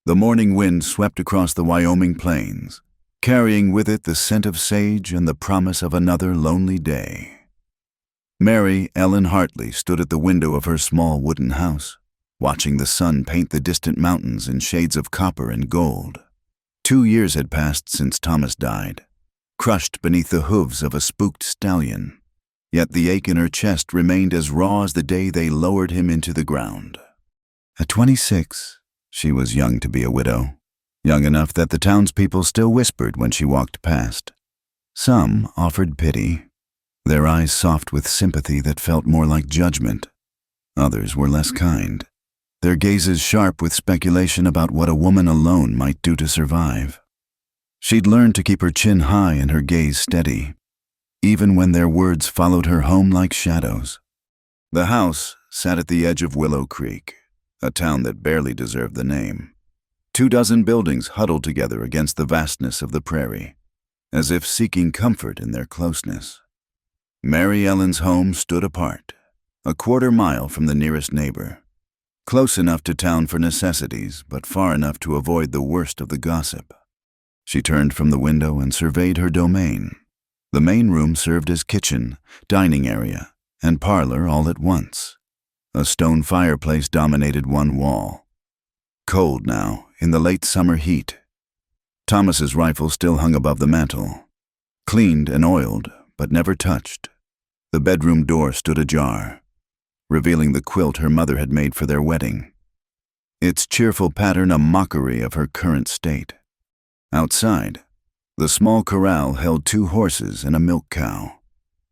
The morning wind swept across the Wyoming plains, carrying with it the scent of sage and the promise of another lonely day. Mary Ellen Hartley stood at the window of her small wooden house, watching the sun paint the distant mountains in shades of copper and gold. 2 years had passed since Thomas died, crushed beneath the hooves of a spooked stallion, yet the ache in her chest remained as raw as the day they lowered him into the ground. At 26, she was young to be a widow, young enough that the townspeople still whispered when she walked past. Some offered pity, their eyes soft with sympathy that felt more like judgment. Others were less kind, their gazes sharp with speculation about what a woman alone might do to survive. She'd learned to keep her chin high and her gaze steady, even when their words followed her home like shadows. The house sat at the edge of Willow Creek, a town that barely deserved the name. 24 buildings huddled together against the vastness of the prairie, as if seeking comfort in their closeness. Mary Ellen's home stood apart, a quarter-mile from the nearest neighbor, close enough to town for necessities, but far enough to avoid the worst of the gossip. She turned from the window and surveyed her domain. The main room served as kitchen, dining area, and parlor all at once. A stone fireplace dominated one wall. Cold now, in the late summer heat. Thomas's rifle still hung above the mantel, cleaned and oiled, but never touched. The bedroom door stood ajar, revealing the quilt her mother had made for their wedding, its cheerful pattern a mockery of her current state. Outside, the small corral held 2 horses and a milk cow.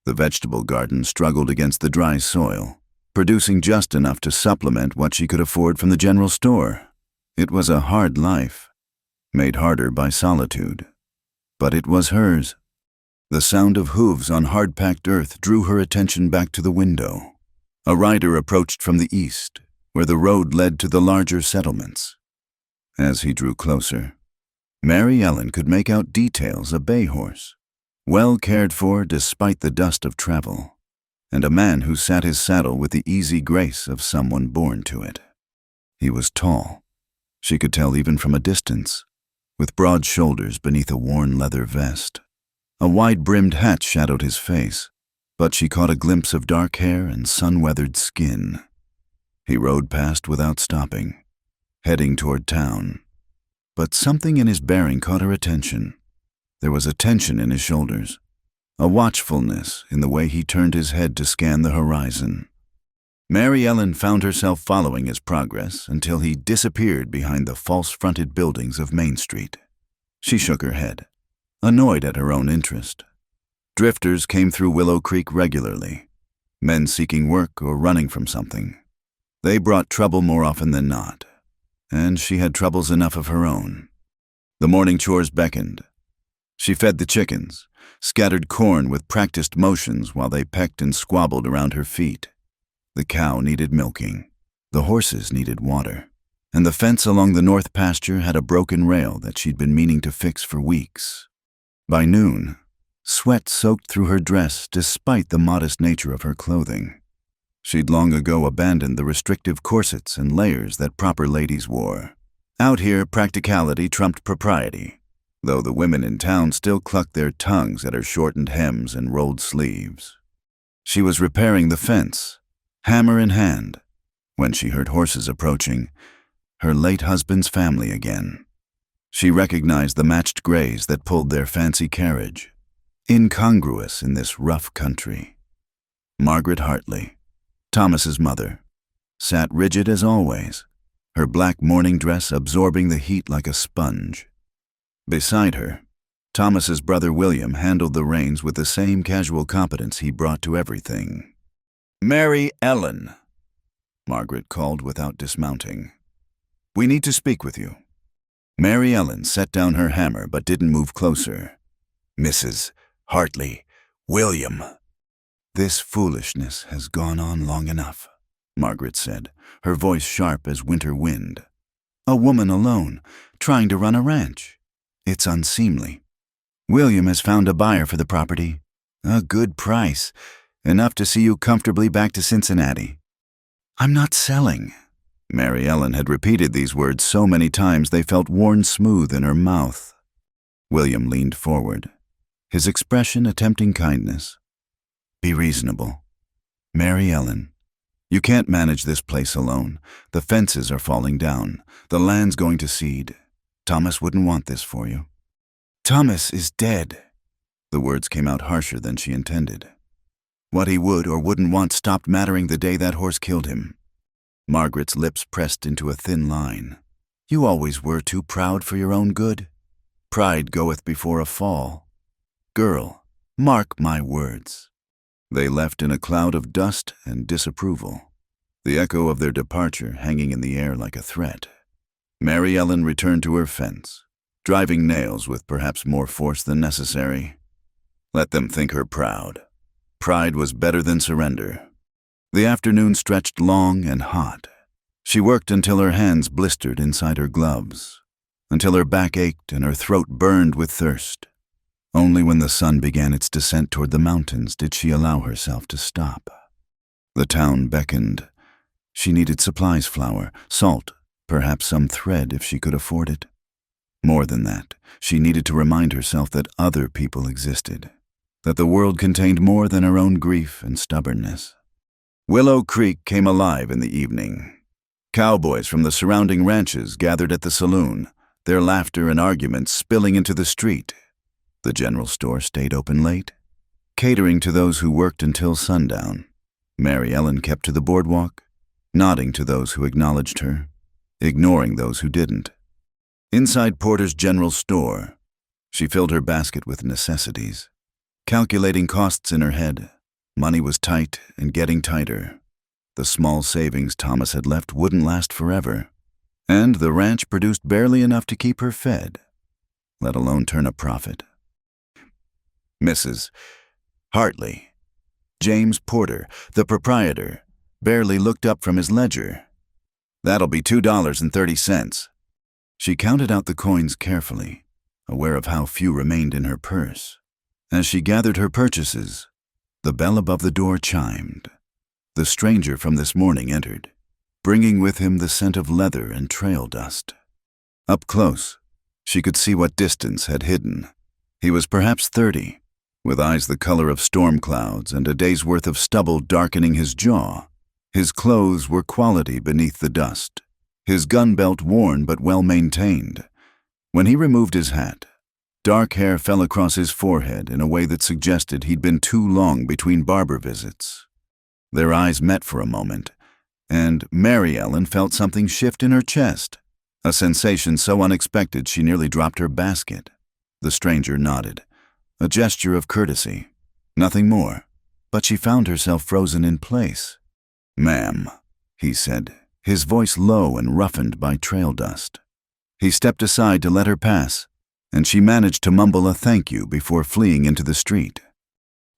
The vegetable garden struggled against the dry soil, producing just enough to supplement what she could afford from the general store. It was a hard life, made harder by solitude, but it was hers. The sound of hooves on hard-packed earth drew her attention back to the window. A rider approached from the east, where the road led to the larger settlements. As he drew closer, Mary Ellen could make out details: a bay horse, well cared for despite the dust of travel, and a man who sat his saddle with the easy grace of someone born to it. He was tall, she could tell even from a distance, with broad shoulders beneath a worn leather vest. A wide-brimmed hat shadowed his face, but she caught a glimpse of dark hair and sun-weathered skin. He rode past without stopping, heading toward town. But something in his bearing caught her attention. There was a tension in his shoulders, a watchfulness in the way he turned his head to scan the horizon. Mary Ellen found herself following his progress until he disappeared behind the false-fronted buildings of Main Street. She shook her head, annoyed at her own interest. Drifters came through Willow Creek regularly, men seeking work or running from something. They brought trouble more often than not, and she had troubles enough of her own. The morning chores beckoned. She fed the chickens, scattered corn with practiced motions while they pecked and squabbled around her feet. The cow needed milking, the horses needed water, and the fence along the north pasture had a broken rail that she'd been meaning to fix for weeks. By noon, sweat soaked through her dress despite the modest nature of her clothing. She'd long ago abandoned the restrictive corsets and layers that proper ladies wore. Out here, practicality trumped propriety, though the women in town still clucked their tongues at her shortened hems and rolled sleeves. She was repairing the fence, hammer in hand, when she heard horses approaching, her late husband's family again. She recognized the matched grays that pulled their fancy carriage, incongruous in this rough country. Margaret Hartley, Thomas's mother, sat rigid as always, her black morning dress absorbing the heat like a sponge. Beside her, Thomas's brother William handled the reins with the same casual competence he brought to everything. "Mary Ellen," Margaret called without dismounting. "We need to speak with you." Mary Ellen set down her hammer but didn't move closer. "Mrs. Hartley, William." "This foolishness has gone on long enough," Margaret said, her voice sharp as winter wind. "A woman alone, trying to run a ranch. It's unseemly. William has found a buyer for the property. A good price, enough to see you comfortably back to Cincinnati." "I'm not selling," Mary Ellen had repeated these words so many times they felt worn smooth in her mouth. William leaned forward, his expression attempting kindness. Be reasonable. Mary Ellen, you can't manage this place alone. The fences are falling down. The land's going to seed. Thomas wouldn't want this for you. Thomas is dead. The words came out harsher than she intended. What he would or wouldn't want stopped mattering the day that horse killed him. Margaret's lips pressed into a thin line. You always were too proud for your own good. Pride goeth before a fall. Girl, mark my words. They left in a cloud of dust and disapproval, the echo of their departure hanging in the air like a threat. Mary Ellen returned to her fence, driving nails with perhaps more force than necessary. Let them think her proud. Pride was better than surrender. The afternoon stretched long and hot. She worked until her hands blistered inside her gloves, until her back ached and her throat burned with thirst. Only when the sun began its descent toward the mountains did she allow herself to stop. The town beckoned. She needed supplies, flour, salt, perhaps some thread if she could afford it. More than that, she needed to remind herself that other people existed, that the world contained more than her own grief and stubbornness. Willow Creek came alive in the evening. Cowboys from the surrounding ranches gathered at the saloon, their laughter and arguments spilling into the street. The general store stayed open late, catering to those who worked until sundown. Mary Ellen kept to the boardwalk, nodding to those who acknowledged her, ignoring those who didn't. Inside Porter's general store, she filled her basket with necessities, calculating costs in her head. Money was tight and getting tighter. The small savings Thomas had left wouldn't last forever, and the ranch produced barely enough to keep her fed, let alone turn a profit. Mrs. Hartley, James Porter, the proprietor, barely looked up from his ledger. That'll be $2.30. She counted out the coins carefully, aware of how few remained in her purse. As she gathered her purchases, the bell above the door chimed. The stranger from this morning entered, bringing with him the scent of leather and trail dust. Up close, she could see what distance had hidden. He was perhaps 30, with eyes the color of storm clouds and a day's worth of stubble darkening his jaw. His clothes were quality beneath the dust, his gun belt worn but well maintained. When he removed his hat, dark hair fell across his forehead in a way that suggested he'd been too long between barber visits. Their eyes met for a moment, and Mary Ellen felt something shift in her chest, a sensation so unexpected she nearly dropped her basket. The stranger nodded, a gesture of courtesy, nothing more, but she found herself frozen in place. "Ma'am," he said, his voice low and roughened by trail dust. He stepped aside to let her pass, and she managed to mumble a thank you before fleeing into the street.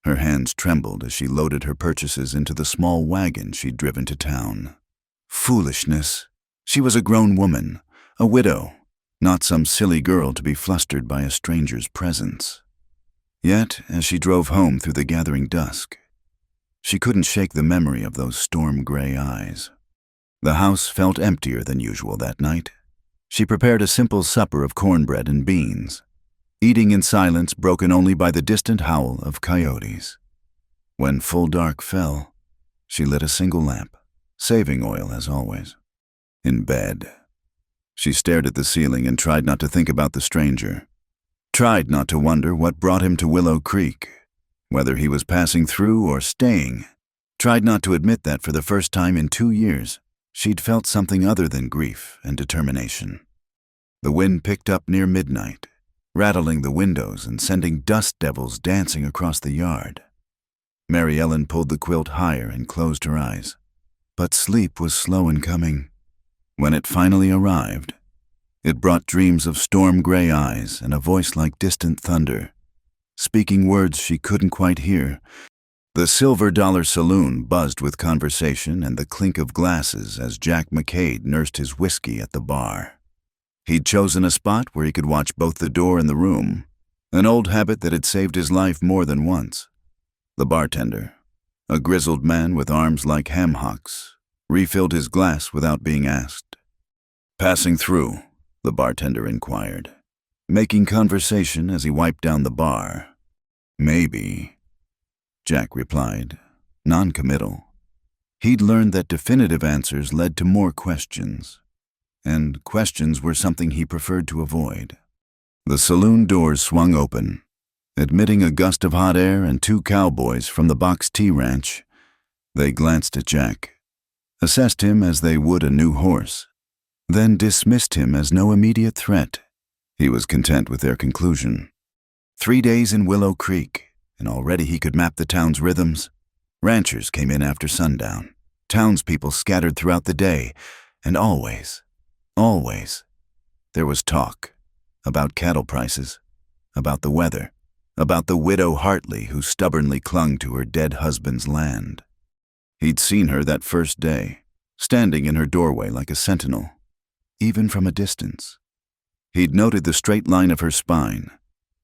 Her hands trembled as she loaded her purchases into the small wagon she'd driven to town. Foolishness. She was a grown woman, a widow, not some silly girl to be flustered by a stranger's presence. Yet, as she drove home through the gathering dusk, she couldn't shake the memory of those storm-gray eyes. The house felt emptier than usual that night. She prepared a simple supper of cornbread and beans, eating in silence broken only by the distant howl of coyotes. When full dark fell, she lit a single lamp, saving oil as always. In bed, she stared at the ceiling and tried not to think about the stranger, tried not to wonder what brought him to Willow Creek, whether he was passing through or staying, tried not to admit that for the first time in 2 years, she'd felt something other than grief and determination. The wind picked up near midnight, rattling the windows and sending dust devils dancing across the yard. Mary Ellen pulled the quilt higher and closed her eyes, but sleep was slow in coming. When it finally arrived, it brought dreams of storm-gray eyes and a voice like distant thunder, speaking words she couldn't quite hear. The Silver Dollar Saloon buzzed with conversation and the clink of glasses as Jack McCade nursed his whiskey at the bar. He'd chosen a spot where he could watch both the door and the room, an old habit that had saved his life more than once. The bartender, a grizzled man with arms like ham hocks, refilled his glass without being asked. "Passing through?" the bartender inquired, making conversation as he wiped down the bar. "Maybe," Jack replied, non-committal. He'd learned that definitive answers led to more questions, and questions were something he preferred to avoid. The saloon doors swung open, admitting a gust of hot air and two cowboys from the Box T Ranch. They glanced at Jack, assessed him as they would a new horse, then dismissed him as no immediate threat. He was content with their conclusion. 3 days in Willow Creek, and already he could map the town's rhythms. Ranchers came in after sundown, townspeople scattered throughout the day, and always, there was talk about cattle prices, about the weather, about the widow Hartley who stubbornly clung to her dead husband's land. He'd seen her that first day, standing in her doorway like a sentinel, even from a distance. He'd noted the straight line of her spine,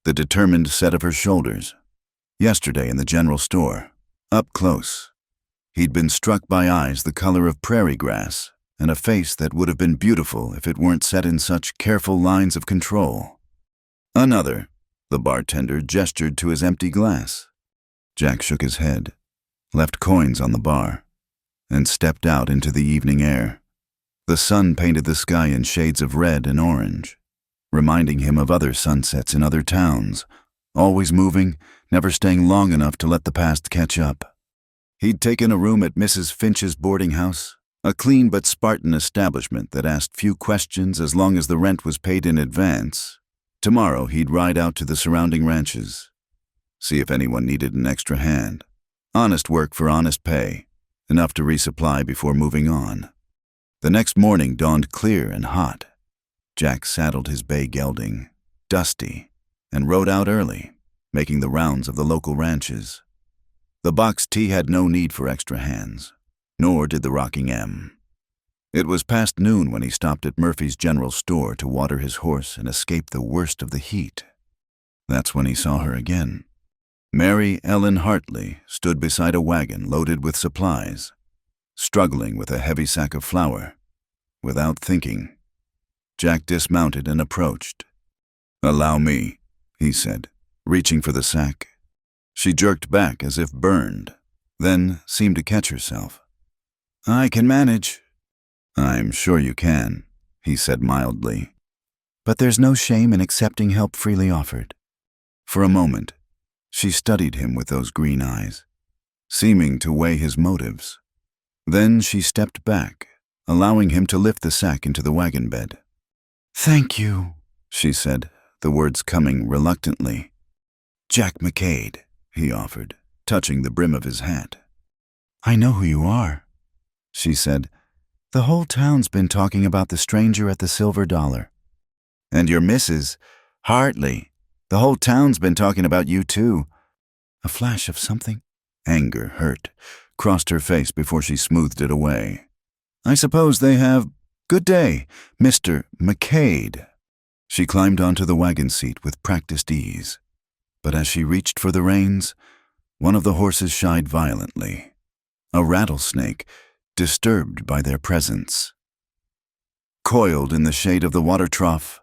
the determined set of her shoulders. Yesterday in the general store, up close, he'd been struck by eyes the color of prairie grass and a face that would have been beautiful if it weren't set in such careful lines of control. "Another," the bartender gestured to his empty glass. Jack shook his head, left coins on the bar, and stepped out into the evening air. The sun painted the sky in shades of red and orange, reminding him of other sunsets in other towns, always moving, never staying long enough to let the past catch up. He'd taken a room at Mrs. Finch's boarding house, a clean but Spartan establishment that asked few questions as long as the rent was paid in advance. Tomorrow he'd ride out to the surrounding ranches, see if anyone needed an extra hand. Honest work for honest pay, enough to resupply before moving on. The next morning dawned clear and hot. Jack saddled his bay gelding, dusty, and rode out early, making the rounds of the local ranches. The Box T had no need for extra hands, nor did the Rocking M. It was past noon when he stopped at Murphy's General Store to water his horse and escape the worst of the heat. That's when he saw her again. Mary Ellen Hartley stood beside a wagon loaded with supplies, struggling with a heavy sack of flour. Without thinking, Jack dismounted and approached. "Allow me," he said, reaching for the sack. She jerked back as if burned, then seemed to catch herself. "I can manage." "I'm sure you can," he said mildly. "But there's no shame in accepting help freely offered." For a moment, she studied him with those green eyes, seeming to weigh his motives. Then she stepped back, allowing him to lift the sack into the wagon bed. "Thank you," she said, the words coming reluctantly. "Jack McCade," he offered, touching the brim of his hat. "I know who you are," she said. "The whole town's been talking about the stranger at the Silver Dollar." "And your Mrs. Hartley. The whole town's been talking about you, too." A flash of something, anger, hurt, crossed her face before she smoothed it away. "I suppose they have. Good day, Mr. McCade." She climbed onto the wagon seat with practiced ease, but as she reached for the reins, one of the horses shied violently. A rattlesnake, disturbed by their presence. Coiled in the shade of the water trough,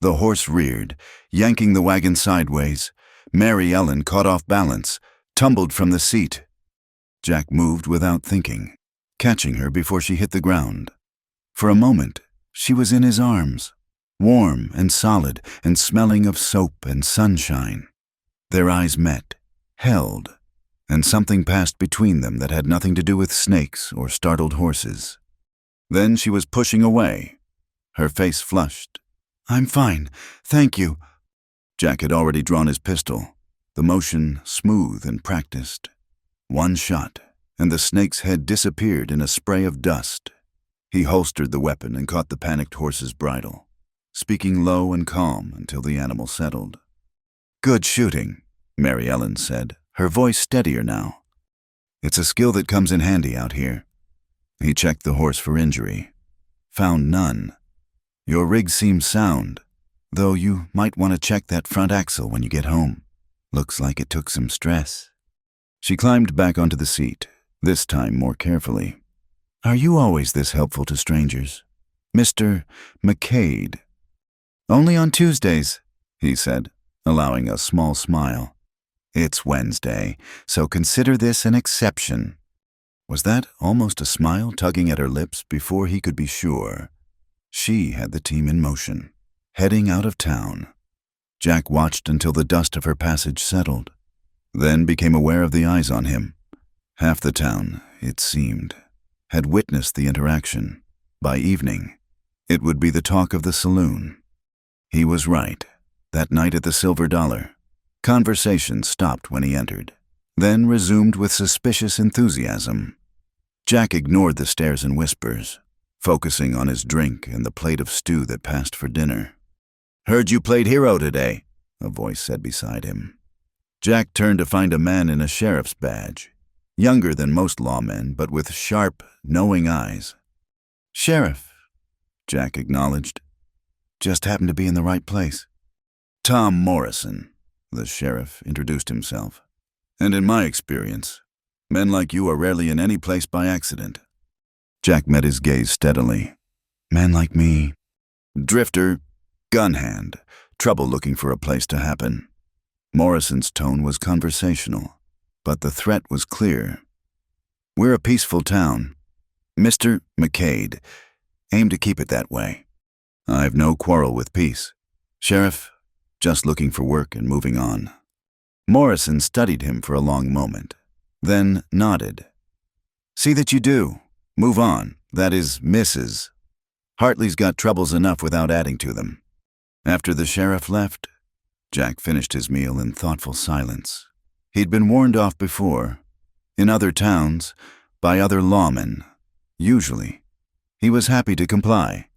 the horse reared, yanking the wagon sideways. Mary Ellen caught off balance, tumbled from the seat. Jack moved without thinking, catching her before she hit the ground. For a moment, she was in his arms, warm and solid and smelling of soap and sunshine. Their eyes met, held, and something passed between them that had nothing to do with snakes or startled horses. Then she was pushing away, her face flushed. "I'm fine, thank you." Jack had already drawn his pistol, the motion smooth and practiced. One shot, and the snake's head disappeared in a spray of dust. He holstered the weapon and caught the panicked horse's bridle, speaking low and calm until the animal settled. "Good shooting," Mary Ellen said, her voice steadier now. "It's a skill that comes in handy out here." He checked the horse for injury. Found none. "Your rig seems sound, though you might want to check that front axle when you get home. Looks like it took some stress." She climbed back onto the seat, this time more carefully. Are you always this helpful to strangers? Mr. McCade. Only on Tuesdays, he said, allowing a small smile. It's Wednesday, so consider this an exception. Was that almost a smile tugging at her lips before he could be sure? She had the team in motion, heading out of town. Jack watched until the dust of her passage settled, then became aware of the eyes on him. Half the town, it seemed, had witnessed the interaction. By evening, it would be the talk of the saloon. He was right. That night at the Silver Dollar, conversation stopped when he entered, then resumed with suspicious enthusiasm. Jack ignored the stares and whispers, focusing on his drink and the plate of stew that passed for dinner. "Heard you played hero today," a voice said beside him. Jack turned to find a man in a sheriff's badge, younger than most lawmen, but with sharp, knowing eyes. "Sheriff," Jack acknowledged. "Just happened to be in the right place." "Tom Morrison," the sheriff introduced himself. "And in my experience, men like you are rarely in any place by accident." Jack met his gaze steadily. "Men like me. Drifter, gun hand, trouble looking for a place to happen." Morrison's tone was conversational, but the threat was clear. "We're a peaceful town. Mr. McCade, aim to keep it that way. I've no quarrel with peace. Sheriff, just looking for work and moving on." Morrison studied him for a long moment, then nodded. "See that you do. Move on. That is, Mrs. Hartley's got troubles enough without adding to them." After the sheriff left, Jack finished his meal in thoughtful silence. He'd been warned off before, in other towns, by other lawmen. Usually, he was happy to comply,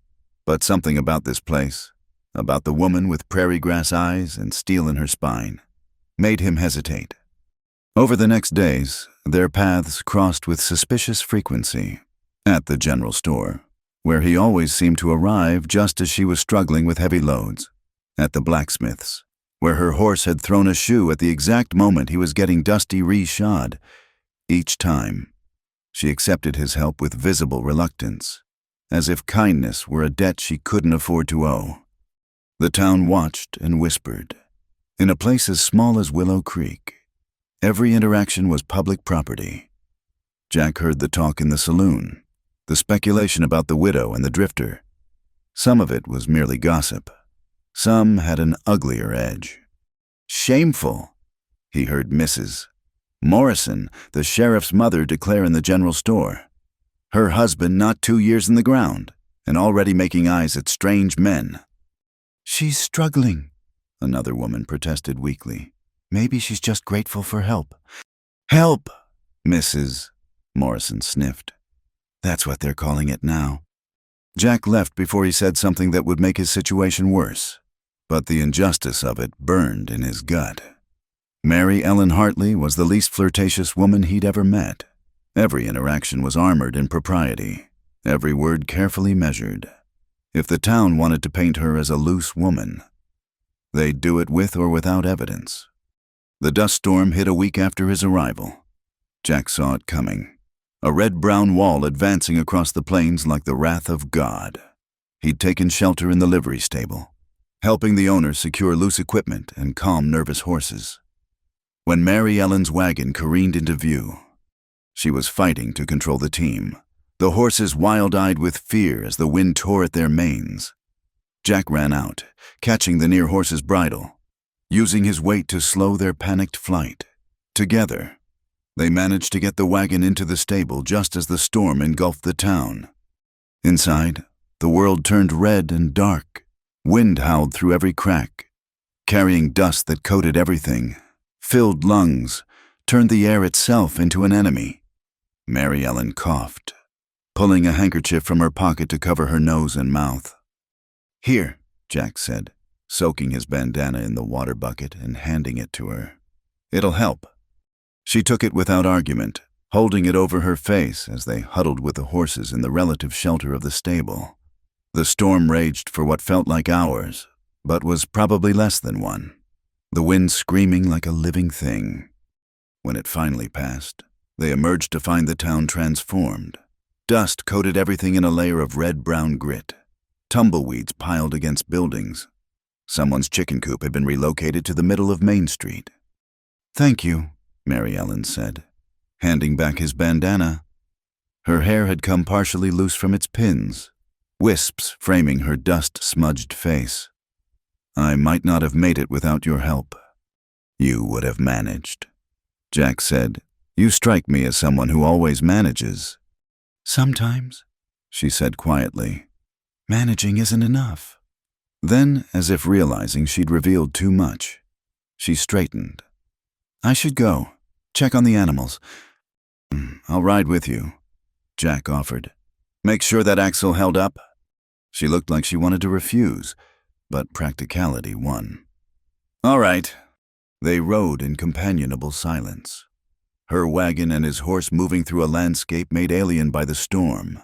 but something about this place, about the woman with prairie grass eyes and steel in her spine, made him hesitate. Over the next days, their paths crossed with suspicious frequency. At the general store, where he always seemed to arrive just as she was struggling with heavy loads. At the blacksmith's, where her horse had thrown a shoe at the exact moment he was getting dusty re-shod. Each time, she accepted his help with visible reluctance, as if kindness were a debt she couldn't afford to owe. The town watched and whispered. In a place as small as Willow Creek, every interaction was public property. Jack heard the talk in the saloon, the speculation about the widow and the drifter. Some of it was merely gossip. Some had an uglier edge. "Shameful," he heard Mrs. Morrison, the sheriff's mother, declare in the general store. Her husband not 2 years in the ground, and already making eyes at strange men. "She's struggling," another woman protested weakly. "Maybe she's just grateful for help." "Help," Mrs. Morrison sniffed. "That's what they're calling it now." Jack left before he said something that would make his situation worse, but the injustice of it burned in his gut. Mary Ellen Hartley was the least flirtatious woman he'd ever met. Every interaction was armored in propriety, every word carefully measured. If the town wanted to paint her as a loose woman, they'd do it with or without evidence. The dust storm hit a week after his arrival. Jack saw it coming. A red-brown wall advancing across the plains like the wrath of God. He'd taken shelter in the livery stable, helping the owner secure loose equipment and calm nervous horses. When Mary Ellen's wagon careened into view, she was fighting to control the team, the horses wild-eyed with fear as the wind tore at their manes. Jack ran out, catching the near horse's bridle, using his weight to slow their panicked flight. Together, they managed to get the wagon into the stable just as the storm engulfed the town. Inside, the world turned red and dark. Wind howled through every crack, carrying dust that coated everything, filled lungs, turned the air itself into an enemy. Mary Ellen coughed, pulling a handkerchief from her pocket to cover her nose and mouth. "Here," Jack said, soaking his bandana in the water bucket and handing it to her. "It'll help." She took it without argument, holding it over her face as they huddled with the horses in the relative shelter of the stable. The storm raged for what felt like hours, but was probably less than one, the wind screaming like a living thing. When it finally passed, they emerged to find the town transformed. Dust coated everything in a layer of red-brown grit. Tumbleweeds piled against buildings. Someone's chicken coop had been relocated to the middle of Main Street. "Thank you," Mary Ellen said, handing back his bandana. Her hair had come partially loose from its pins, wisps framing her dust-smudged face. "I might not have made it without your help." "You would have managed," Jack said. "You strike me as someone who always manages." "Sometimes," she said quietly. "Managing isn't enough." Then, as if realizing she'd revealed too much, she straightened. "I should go. Check on the animals." "I'll ride with you," Jack offered. "Make sure that axle held up." She looked like she wanted to refuse, but practicality won. "All right." They rode in companionable silence. Her wagon and his horse moving through a landscape made alien by the storm.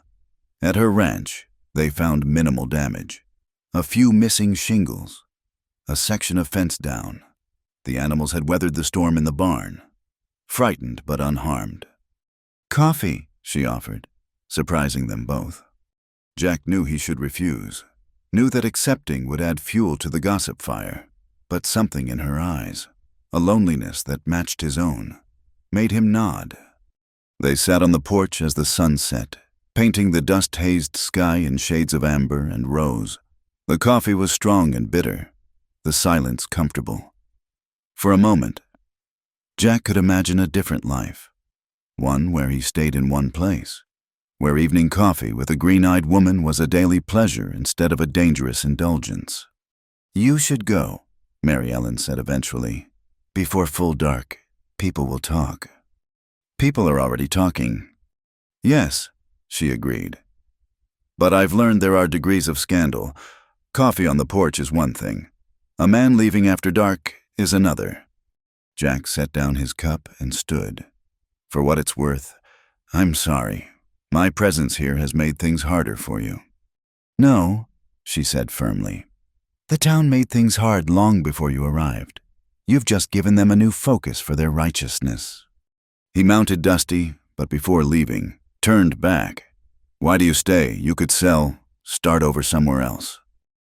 At her ranch, they found minimal damage. A few missing shingles. A section of fence down. The animals had weathered the storm in the barn. Frightened but unharmed. "Coffee," she offered, surprising them both. Jack knew he should refuse. Knew that accepting would add fuel to the gossip fire. But something in her eyes, a loneliness that matched his own, made him nod. They sat on the porch as the sun set, painting the dust-hazed sky in shades of amber and rose. The coffee was strong and bitter, the silence comfortable. For a moment, Jack could imagine a different life, one where he stayed in one place, where evening coffee with a green-eyed woman was a daily pleasure instead of a dangerous indulgence. "You should go," Mary Ellen said eventually. "Before full dark, people will talk." "People are already talking." "Yes," she agreed. "But I've learned there are degrees of scandal. Coffee on the porch is one thing. A man leaving after dark is another." Jack set down his cup and stood. "For what it's worth, I'm sorry. My presence here has made things harder for you." "No," she said firmly. "The town made things hard long before you arrived. You've just given them a new focus for their righteousness." He mounted Dusty, but before leaving, turned back. "Why do you stay? You could sell, start over somewhere else."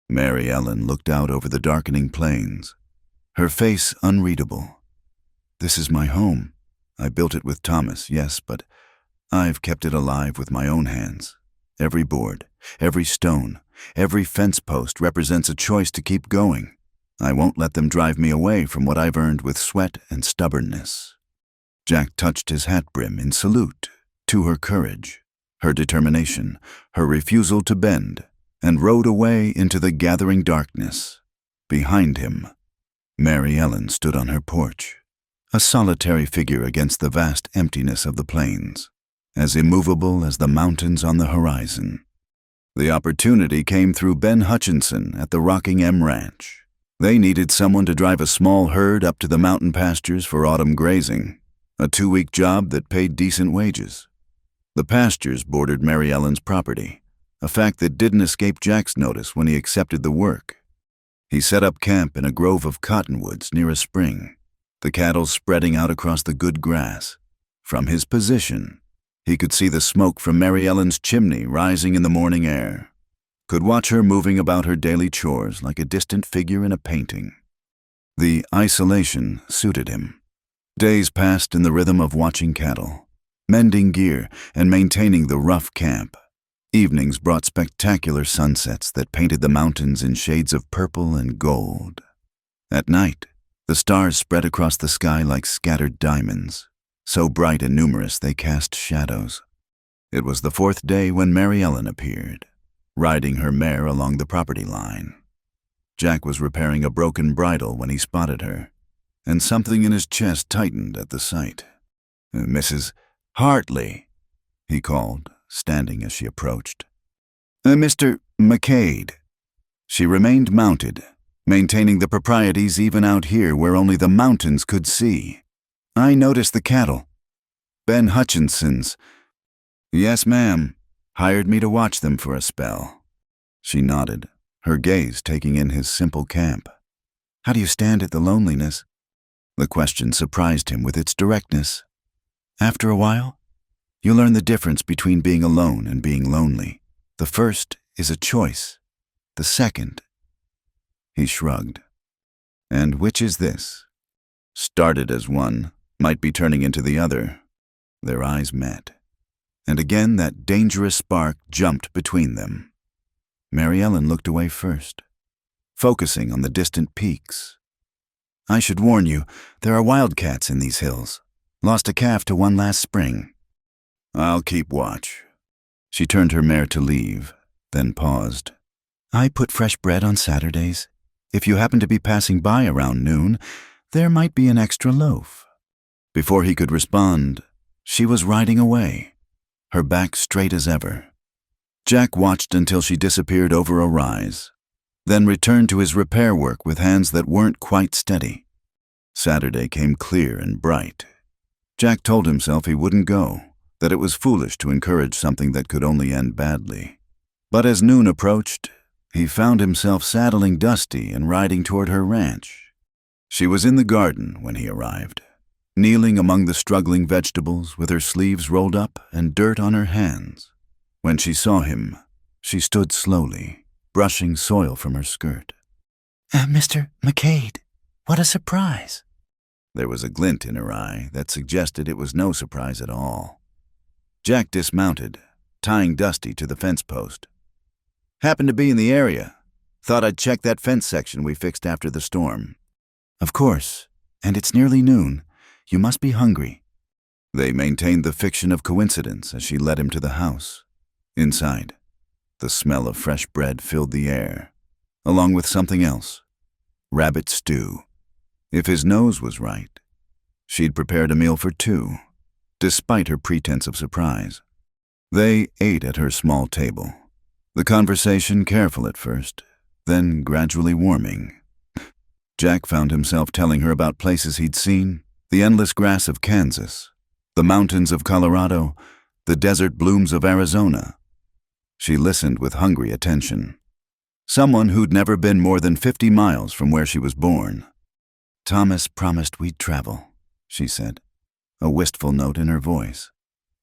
Mary Ellen looked out over the darkening plains, her face unreadable. "This is my home. I built it with Thomas, yes, but I've kept it alive with my own hands. Every board, every stone, every fence post represents a choice to keep going. I won't let them drive me away from what I've earned with sweat and stubbornness." Jack touched his hat brim in salute to her courage, her determination, her refusal to bend, and rode away into the gathering darkness. Behind him, Mary Ellen stood on her porch, a solitary figure against the vast emptiness of the plains, as immovable as the mountains on the horizon. The opportunity came through Ben Hutchinson at the Rocking M Ranch. They needed someone to drive a small herd up to the mountain pastures for autumn grazing, a 2-week job that paid decent wages. The pastures bordered Mary Ellen's property, a fact that didn't escape Jack's notice when he accepted the work. He set up camp in a grove of cottonwoods near a spring, the cattle spreading out across the good grass. From his position, he could see the smoke from Mary Ellen's chimney rising in the morning air, could watch her moving about her daily chores like a distant figure in a painting. The isolation suited him. Days passed in the rhythm of watching cattle, mending gear, and maintaining the rough camp. Evenings brought spectacular sunsets that painted the mountains in shades of purple and gold. At night, the stars spread across the sky like scattered diamonds, so bright and numerous they cast shadows. It was the 4th day when Mary Ellen appeared, riding her mare along the property line. Jack was repairing a broken bridle when he spotted her, and something in his chest tightened at the sight. "Mrs. Hartley," he called, standing as she approached. "Mr. McCade." She remained mounted, maintaining the proprieties even out here where only the mountains could see. "I noticed the cattle. Ben Hutchinson's." "Yes, ma'am. Hired me to watch them for a spell." She nodded, her gaze taking in his simple camp. "How do you stand at the loneliness?" The question surprised him with its directness. "After a while?" You learn the difference between being alone and being lonely. The first is a choice. The second—" He shrugged. "And which is this?" Started as one, might be turning into the other. Their eyes met. And again that dangerous spark jumped between them. Mary Ellen looked away first, focusing on the distant peaks. "I should warn you, there are wildcats in these hills. Lost a calf to one last spring." "I'll keep watch." She turned her mare to leave, then paused. "I put fresh bread on Saturdays. If you happen to be passing by around noon, there might be an extra loaf." Before he could respond, she was riding away, her back straight as ever. Jack watched until she disappeared over a rise, then returned to his repair work with hands that weren't quite steady. Saturday came clear and bright. Jack told himself he wouldn't go, that it was foolish to encourage something that could only end badly. But as noon approached, he found himself saddling Dusty and riding toward her ranch. She was in the garden when he arrived, kneeling among the struggling vegetables with her sleeves rolled up and dirt on her hands. When she saw him, she stood slowly, brushing soil from her skirt. Mr. McCade, what a surprise." There was a glint in her eye that suggested it was no surprise at all. Jack dismounted, tying Dusty to the fence post. "Happened to be in the area. Thought I'd check that fence section we fixed after the storm." "Of course, and it's nearly noon. You must be hungry." They maintained the fiction of coincidence as she led him to the house. Inside, the smell of fresh bread filled the air, along with something else, rabbit stew. If his nose was right, she'd prepared a meal for two, despite her pretense of surprise. They ate at her small table, the conversation careful at first, then gradually warming. Jack found himself telling her about places he'd seen, the endless grass of Kansas, the mountains of Colorado, the desert blooms of Arizona. She listened with hungry attention. Someone who'd never been more than 50 miles from where she was born. "Thomas promised we'd travel," she said, a wistful note in her voice.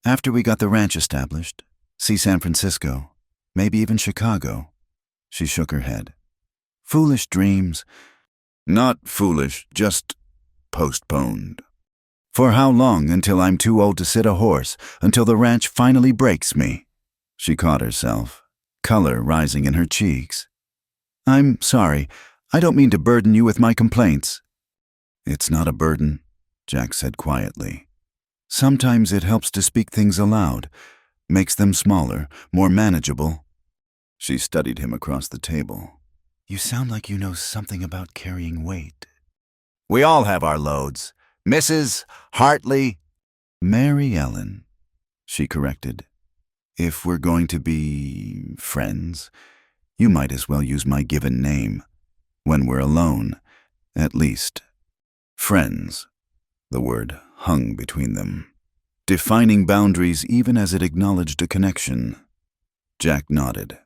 "After we got the ranch established, see San Francisco, maybe even Chicago." She shook her head. "Foolish dreams." "Not foolish, just postponed." "For how long until I'm too old to sit a horse, until the ranch finally breaks me?" She caught herself, color rising in her cheeks. "I'm sorry. I don't mean to burden you with my complaints." "It's not a burden," Jack said quietly. "Sometimes it helps to speak things aloud, makes them smaller, more manageable." She studied him across the table. "You sound like you know something about carrying weight." "We all have our loads. Mrs. Hartley—" "Mary Ellen," she corrected. "If we're going to be friends, you might as well use my given name. When we're alone, at least." Friends. The word hung between them, defining boundaries even as it acknowledged a connection. Jack nodded.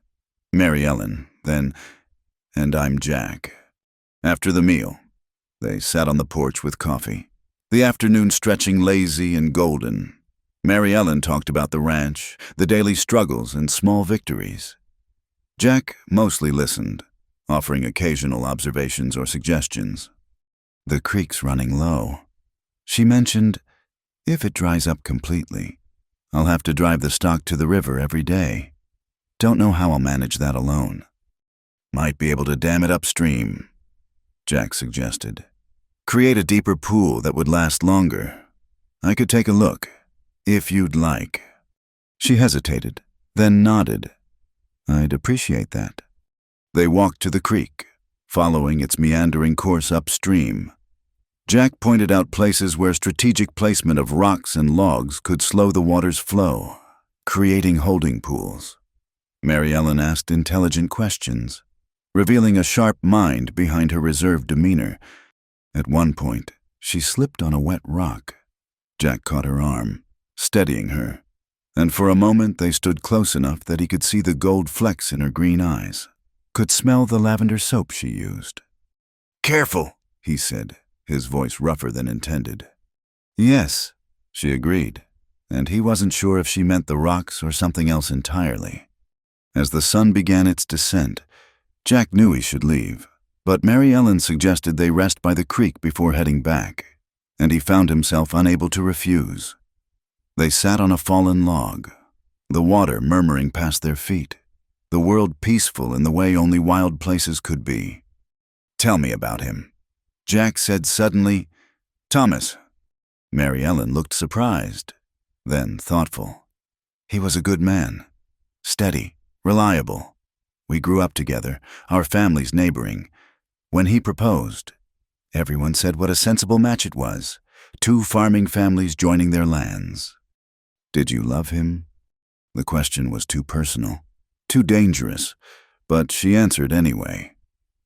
"Mary Ellen, then, and I'm Jack." After the meal, they sat on the porch with coffee, the afternoon stretching lazy and golden. Mary Ellen talked about the ranch, the daily struggles and small victories. Jack mostly listened, offering occasional observations or suggestions. "The creek's running low," she mentioned. "If it dries up completely, I'll have to drive the stock to the river every day. Don't know how I'll manage that alone." "Might be able to dam it upstream," Jack suggested. "Create a deeper pool that would last longer. I could take a look, if you'd like." She hesitated, then nodded. "I'd appreciate that." They walked to the creek, following its meandering course upstream. Jack pointed out places where strategic placement of rocks and logs could slow the water's flow, creating holding pools. Mary Ellen asked intelligent questions, revealing a sharp mind behind her reserved demeanor. At one point, she slipped on a wet rock. Jack caught her arm, steadying her, and for a moment they stood close enough that he could see the gold flecks in her green eyes, could smell the lavender soap she used. "Careful," he said, his voice rougher than intended. "Yes," she agreed, and he wasn't sure if she meant the rocks or something else entirely. As the sun began its descent, Jack knew he should leave, but Mary Ellen suggested they rest by the creek before heading back, and he found himself unable to refuse. They sat on a fallen log, the water murmuring past their feet, the world peaceful in the way only wild places could be. "Tell me about him," Jack said suddenly. "Thomas." Mary Ellen looked surprised, then thoughtful. "He was a good man, steady, reliable. We grew up together, our families neighboring. When he proposed, everyone said what a sensible match it was, 2 farming families joining their lands." "Did you love him?" The question was too personal, too dangerous, but she answered anyway.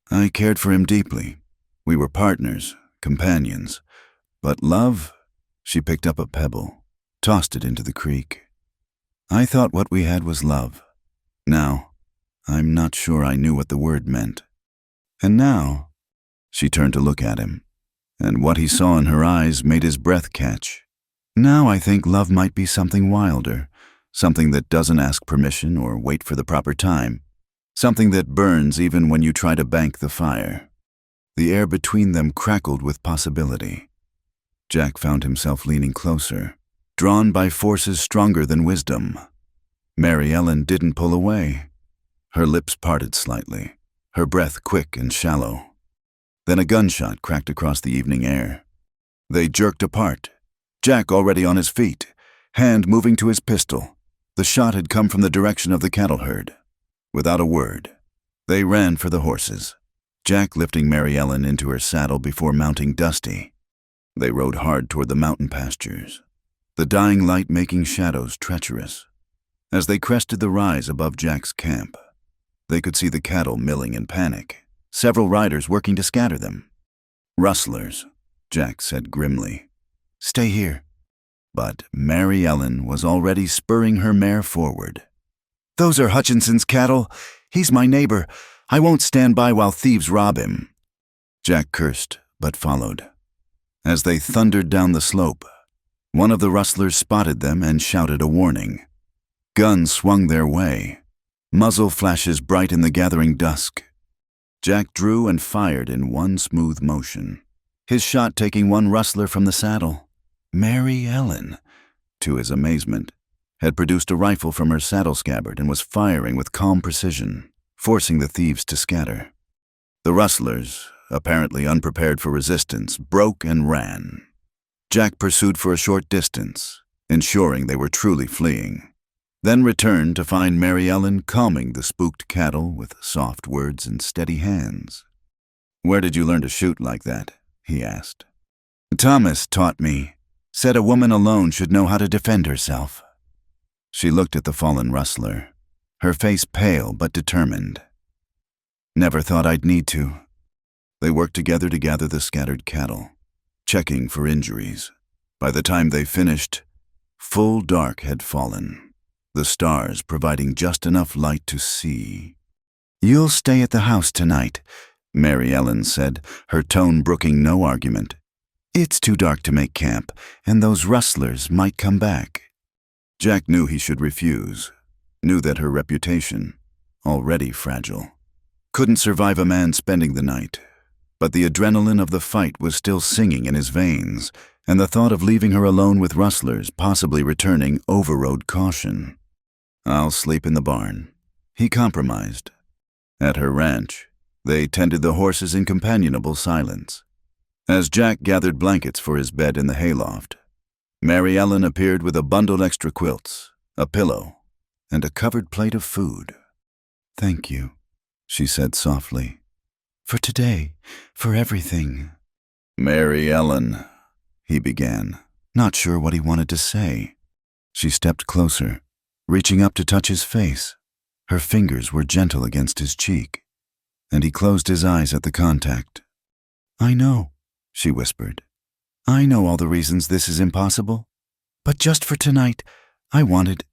"I cared for him deeply. We were partners, companions. But love?" She picked up a pebble, tossed it into the creek. "I thought what we had was love. Now, I'm not sure I knew what the word meant. And now," she turned to look at him, and what he saw in her eyes made his breath catch. "Now I think love might be something wilder, something that doesn't ask permission or wait for the proper time, something that burns even when you try to bank the fire." The air between them crackled with possibility. Jack found himself leaning closer, drawn by forces stronger than wisdom. Mary Ellen didn't pull away. Her lips parted slightly, her breath quick and shallow. Then a gunshot cracked across the evening air. They jerked apart, Jack already on his feet, hand moving to his pistol. The shot had come from the direction of the cattle herd. Without a word, they ran for the horses, Jack lifting Mary Ellen into her saddle before mounting Dusty. They rode hard toward the mountain pastures, the dying light making shadows treacherous. As they crested the rise above Jack's camp, they could see the cattle milling in panic, several riders working to scatter them. "Rustlers," Jack said grimly. "Stay here." But Mary Ellen was already spurring her mare forward. "Those are Hutchinson's cattle. He's my neighbor. I won't stand by while thieves rob him." Jack cursed, but followed. As they thundered down the slope, one of the rustlers spotted them and shouted a warning. Guns swung their way, muzzle flashes bright in the gathering dusk. Jack drew and fired in one smooth motion, his shot taking one rustler from the saddle. Mary Ellen, to his amazement, had produced a rifle from her saddle scabbard and was firing with calm precision, forcing the thieves to scatter. The rustlers, apparently unprepared for resistance, broke and ran. Jack pursued for a short distance, ensuring they were truly fleeing, then returned to find Mary Ellen calming the spooked cattle with soft words and steady hands. "Where did you learn to shoot like that?" he asked. "Thomas taught me. Said a woman alone should know how to defend herself." She looked at the fallen rustler, her face pale but determined. "Never thought I'd need to." They worked together to gather the scattered cattle, checking for injuries. By the time they finished, full dark had fallen, the stars providing just enough light to see. "You'll stay at the house tonight," Mary Ellen said, her tone brooking no argument. "It's too dark to make camp, and those rustlers might come back." Jack knew he should refuse, knew that her reputation, already fragile, couldn't survive a man spending the night. But the adrenaline of the fight was still singing in his veins, and the thought of leaving her alone with rustlers, possibly returning, overrode caution. "I'll sleep in the barn," he compromised. At her ranch, they tended the horses in companionable silence. As Jack gathered blankets for his bed in the hayloft, Mary Ellen appeared with a bundled extra quilts, a pillow, and a covered plate of food. "Thank you," she said softly. "For today, for everything." "Mary Ellen," he began, not sure what he wanted to say. She stepped closer, reaching up to touch his face. Her fingers were gentle against his cheek, and he closed his eyes at the contact. "I know," she whispered. "I know all the reasons this is impossible. But just for tonight, I wanted—"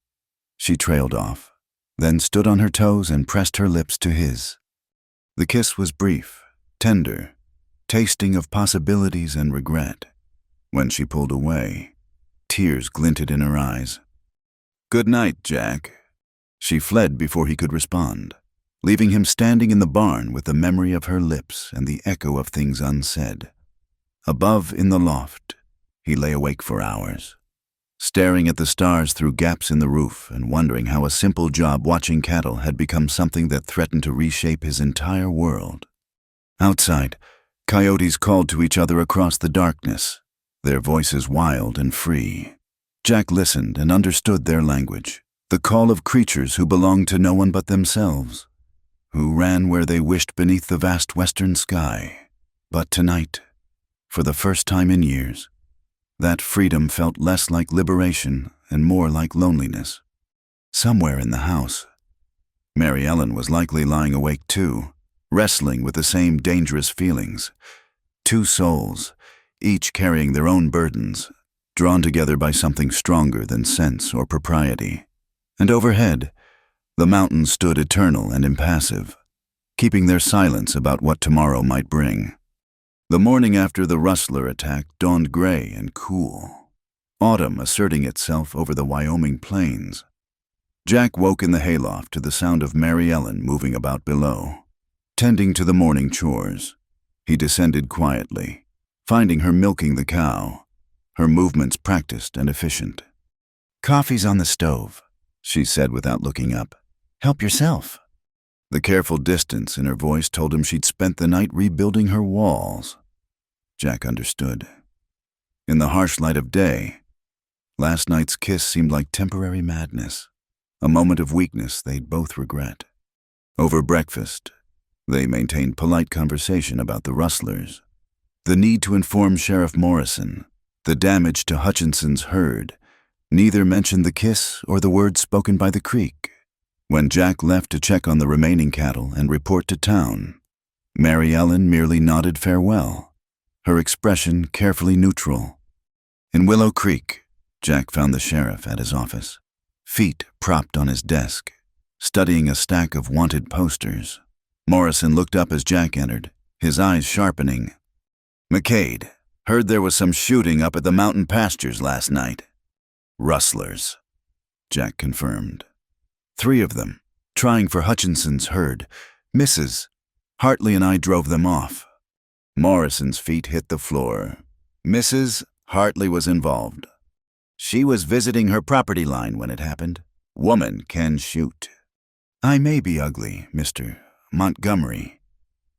She trailed off, then stood on her toes and pressed her lips to his. The kiss was brief, tender, tasting of possibilities and regret. When she pulled away, tears glinted in her eyes. "Good night, Jack." She fled before he could respond, leaving him standing in the barn with the memory of her lips and the echo of things unsaid. Above in the loft, he lay awake for hours, staring at the stars through gaps in the roof and wondering how a simple job watching cattle had become something that threatened to reshape his entire world. Outside, coyotes called to each other across the darkness, their voices wild and free. Jack listened and understood their language, the call of creatures who belonged to no one but themselves, who ran where they wished beneath the vast western sky. But tonight, for the first time in years, that freedom felt less like liberation and more like loneliness. Somewhere in the house, Mary Ellen was likely lying awake too, wrestling with the same dangerous feelings. Two souls, each carrying their own burdens, drawn together by something stronger than sense or propriety. And overhead, the mountains stood eternal and impassive, keeping their silence about what tomorrow might bring. The morning after the rustler attack dawned gray and cool, autumn asserting itself over the Wyoming plains. Jack woke in the hayloft to the sound of Mary Ellen moving about below, tending to the morning chores. He descended quietly, finding her milking the cow, her movements practiced and efficient. "Coffee's on the stove," she said without looking up. "Help yourself." The careful distance in her voice told him she'd spent the night rebuilding her walls. Jack understood. In the harsh light of day, last night's kiss seemed like temporary madness, a moment of weakness they'd both regret. Over breakfast, they maintained polite conversation about the rustlers, the need to inform Sheriff Morrison, the damage to Hutchinson's herd. Neither mentioned the kiss or the words spoken by the creek. When Jack left to check on the remaining cattle and report to town, Mary Ellen merely nodded farewell, her expression carefully neutral. In Willow Creek, Jack found the sheriff at his office, feet propped on his desk, studying a stack of wanted posters. Morrison looked up as Jack entered, his eyes sharpening. "McCade, heard there was some shooting up at the mountain pastures last night." "Rustlers," Jack confirmed. "3 of them, trying for Hutchinson's herd. Mrs. Hartley and I drove them off." Morrison's feet hit the floor. Mrs. Hartley was involved. "She was visiting her property line when it happened. Woman can shoot." "I may be ugly, Mr. Montgomery,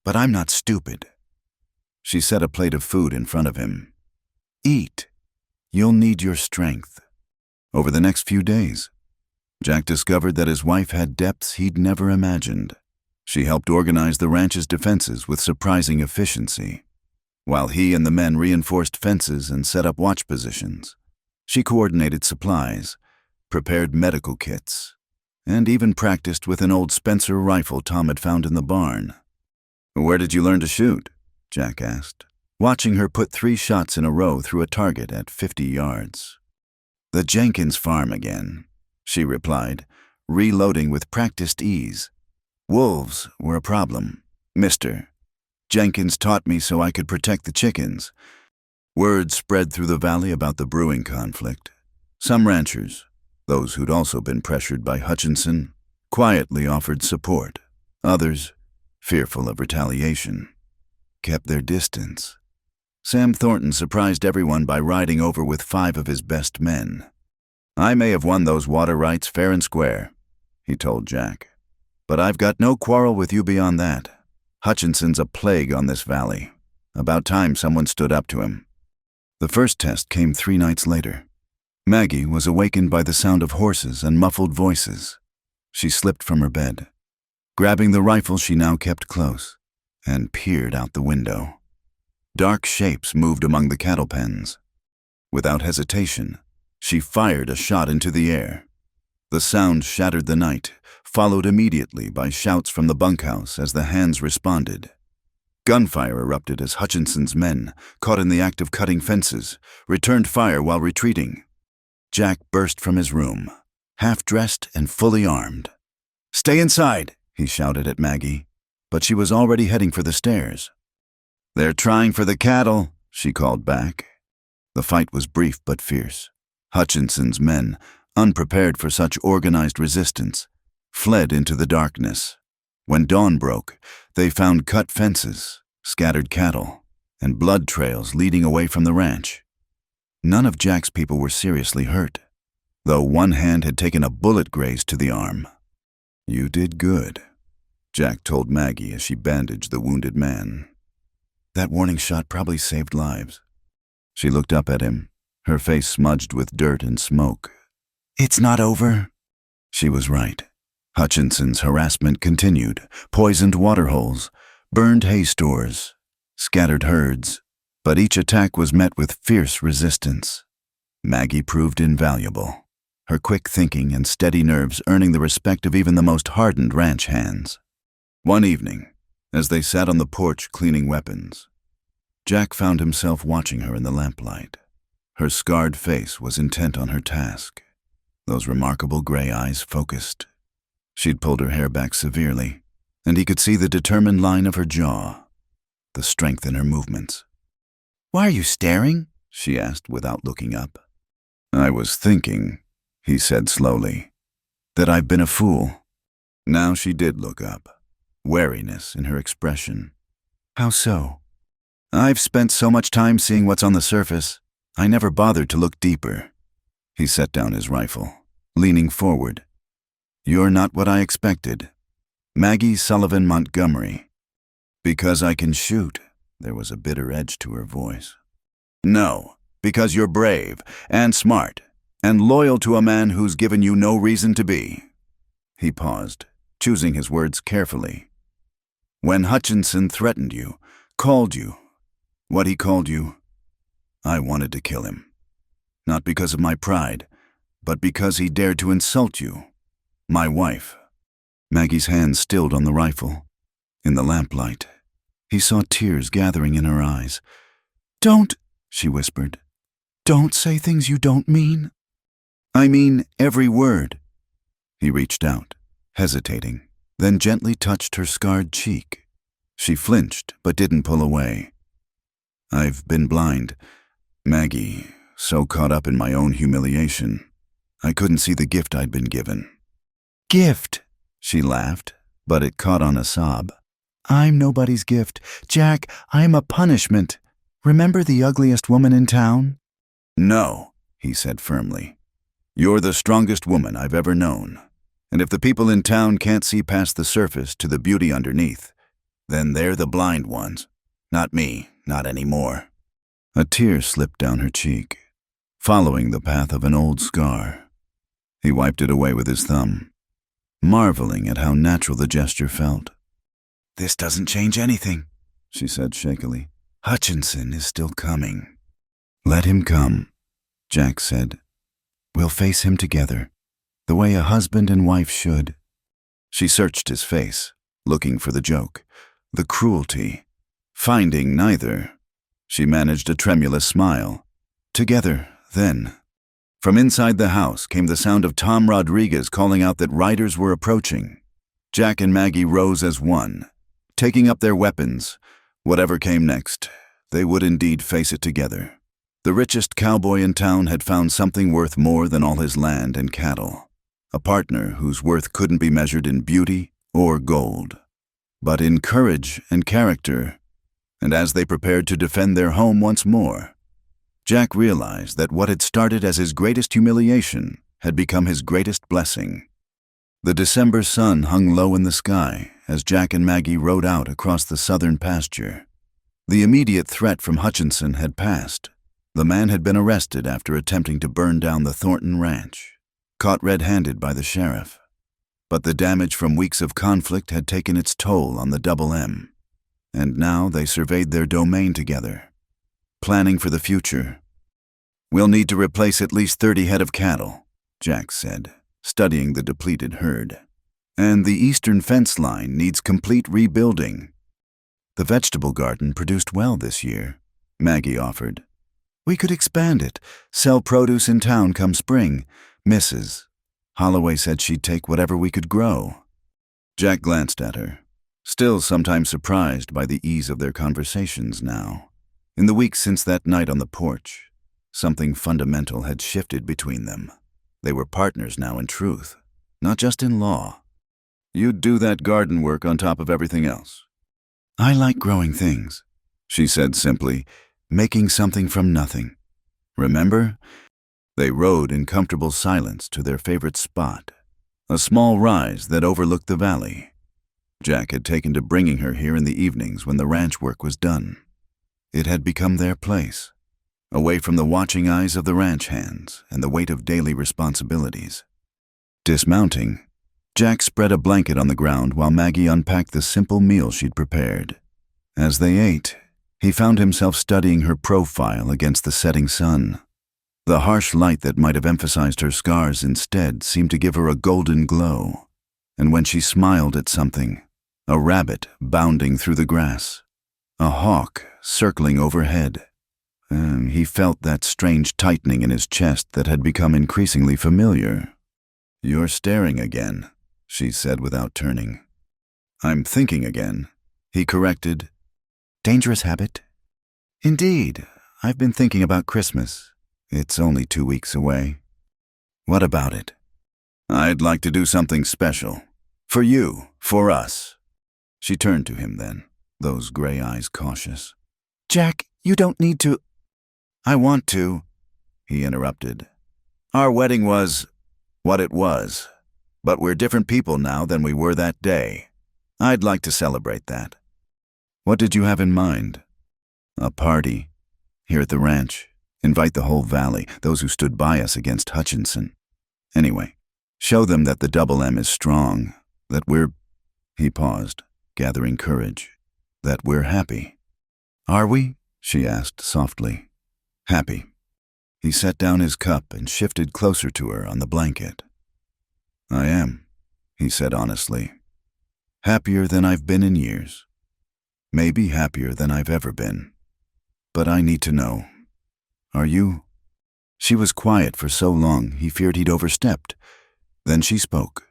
but I'm not stupid." She set a plate of food in front of him. "Eat. You'll need your strength." Over the next few days, Jack discovered that his wife had depths he'd never imagined. She helped organize the ranch's defenses with surprising efficiency. While he and the men reinforced fences and set up watch positions, she coordinated supplies, prepared medical kits, and even practiced with an old Spencer rifle Tom had found in the barn. "Where did you learn to shoot?" Jack asked, watching her put 3 shots in a row through a target at 50 yards. "The Jenkins farm again," she replied, reloading with practiced ease. "Wolves were a problem, Mr. Jenkins taught me so I could protect the chickens." Word spread through the valley about the brewing conflict. Some ranchers, those who'd also been pressured by Hutchinson, quietly offered support. Others, fearful of retaliation, kept their distance. Sam Thornton surprised everyone by riding over with 5 of his best men. "I may have won those water rights fair and square," he told Jack, "but I've got no quarrel with you beyond that. Hutchinson's a plague on this valley. About time someone stood up to him." The first test came 3 nights later. Maggie was awakened by the sound of horses and muffled voices. She slipped from her bed, grabbing the rifle she now kept close, and peered out the window. Dark shapes moved among the cattle pens. Without hesitation, she fired a shot into the air. The sound shattered the night, followed immediately by shouts from the bunkhouse as the hands responded. Gunfire erupted as Hutchinson's men, caught in the act of cutting fences, returned fire while retreating. Jack burst from his room, half-dressed and fully armed. "Stay inside," he shouted at Maggie, but she was already heading for the stairs. "They're trying for the cattle," she called back. The fight was brief but fierce. Hutchinson's men, unprepared for such organized resistance, fled into the darkness. When dawn broke, they found cut fences, scattered cattle, and blood trails leading away from the ranch. None of Jack's people were seriously hurt, though one hand had taken a bullet graze to the arm. "You did good," Jack told Maggie as she bandaged the wounded man. "That warning shot probably saved lives." She looked up at him, her face smudged with dirt and smoke. "It's not over." She was right. Hutchinson's harassment continued: poisoned waterholes, burned hay stores, scattered herds, but each attack was met with fierce resistance. Maggie proved invaluable, her quick thinking and steady nerves earning the respect of even the most hardened ranch hands. One evening, as they sat on the porch cleaning weapons, Jack found himself watching her in the lamplight. Her scarred face was intent on her task, those remarkable gray eyes focused. She'd pulled her hair back severely, and he could see the determined line of her jaw, the strength in her movements. "Why are you staring?" she asked without looking up. "I was thinking," he said slowly, "that I've been a fool." Now she did look up, wariness in her expression. "How so?" "I've spent so much time seeing what's on the surface, I never bothered to look deeper." He set down his rifle, leaning forward. "You're not what I expected. Maggie Sullivan Montgomery." "Because I can shoot." There was a bitter edge to her voice. "No, because you're brave and smart and loyal to a man who's given you no reason to be." He paused, choosing his words carefully. "When Hutchinson threatened you, called you what he called you, I wanted to kill him. Not because of my pride, but because he dared to insult you, my wife." Maggie's hand stilled on the rifle. In the lamplight, he saw tears gathering in her eyes. "Don't," she whispered. "Don't say things you don't mean." "I mean every word." He reached out, hesitating, then gently touched her scarred cheek. She flinched, but didn't pull away. "I've been blind, Maggie, so caught up in my own humiliation. I couldn't see the gift I'd been given." "Gift?" She laughed, but it caught on a sob. "I'm nobody's gift. Jack, I'm a punishment. Remember the ugliest woman in town?" "No," he said firmly. "You're the strongest woman I've ever known. And if the people in town can't see past the surface to the beauty underneath, then they're the blind ones. Not me, not anymore." A tear slipped down her cheek, following the path of an old scar. He wiped it away with his thumb, marveling at how natural the gesture felt. "This doesn't change anything," she said shakily. "Hutchinson is still coming." "Let him come," Jack said. "We'll face him together, the way a husband and wife should." She searched his face, looking for the joke, the cruelty. Finding neither, she managed a tremulous smile. "Together, then." From inside the house came the sound of Tom Rodriguez calling out that riders were approaching. Jack and Maggie rose as one, taking up their weapons. Whatever came next, they would indeed face it together. The richest cowboy in town had found something worth more than all his land and cattle, a partner whose worth couldn't be measured in beauty or gold, but in courage and character. And as they prepared to defend their home once more, Jack realized that what had started as his greatest humiliation had become his greatest blessing. The December sun hung low in the sky as Jack and Maggie rode out across the southern pasture. The immediate threat from Hutchinson had passed. The man had been arrested after attempting to burn down the Thornton ranch, caught red-handed by the sheriff. But the damage from weeks of conflict had taken its toll on the Double M, and now they surveyed their domain together, planning for the future. "We'll need to replace at least 30 head of cattle," Jack said, studying the depleted herd. "And the eastern fence line needs complete rebuilding." "The vegetable garden produced well this year," Maggie offered. "We could expand it, sell produce in town come spring. Mrs. Holloway said she'd take whatever we could grow." Jack glanced at her, still sometimes surprised by the ease of their conversations now. In the weeks since that night on the porch, Something fundamental had shifted between them. They were partners now in truth, not just in law. You'd do that garden work on top of everything else. I like growing things, she said simply, making something from nothing. Remember? They rode in comfortable silence to their favorite spot, a small rise that overlooked the valley. Jack had taken to bringing her here in the evenings when the ranch work was done. It had become their place, away from the watching eyes of the ranch hands and the weight of daily responsibilities. Dismounting, Jack spread a blanket on the ground while Maggie unpacked the simple meal she'd prepared. As they ate, he found himself studying her profile against the setting sun. The harsh light that might have emphasized her scars instead seemed to give her a golden glow. And when she smiled at something, a rabbit bounding through the grass, a hawk circling overhead, he felt that strange tightening in his chest that had become increasingly familiar. "You're staring again," she said without turning. "I'm thinking again," he corrected. Dangerous habit? Indeed, I've been thinking about Christmas. It's only 2 weeks away. What about it? I'd like to do something special. For you, for us. She turned to him then, those gray eyes cautious. Jack, you don't need to. I want to, he interrupted. Our wedding was what it was, but we're different people now than we were that day. I'd like to celebrate that. What did you have in mind? A party, here at the ranch. Invite the whole valley, those who stood by us against Hutchinson. Anyway, show them that the double M is strong, that we're... He paused, gathering courage. That we're happy. Are we? She asked softly. Happy. He set down his cup and shifted closer to her on the blanket. I am, he said honestly. Happier than I've been in years. Maybe happier than I've ever been. But I need to know. Are you? She was quiet for so long he feared he'd overstepped. Then she spoke,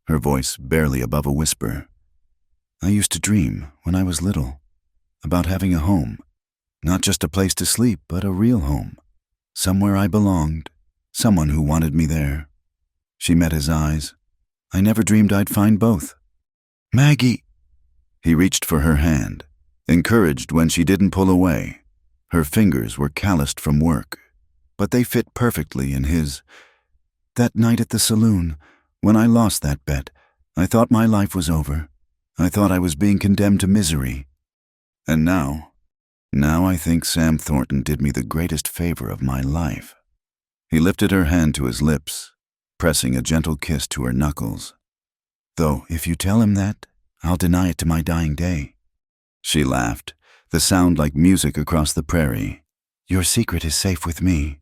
her voice barely above a whisper. I used to dream, when I was little, about having a home. Not just a place to sleep, but a real home. Somewhere I belonged, someone who wanted me there. She met his eyes. I never dreamed I'd find both. Maggie! He reached for her hand, encouraged when she didn't pull away. Her fingers were calloused from work, but they fit perfectly in his. That night at the saloon, when I lost that bet, I thought my life was over. I thought I was being condemned to misery. And now I think Sam Thornton did me the greatest favor of my life. He lifted her hand to his lips, pressing a gentle kiss to her knuckles. Though, if you tell him that, I'll deny it to my dying day. She laughed, the sound like music across the prairie. Your secret is safe with me.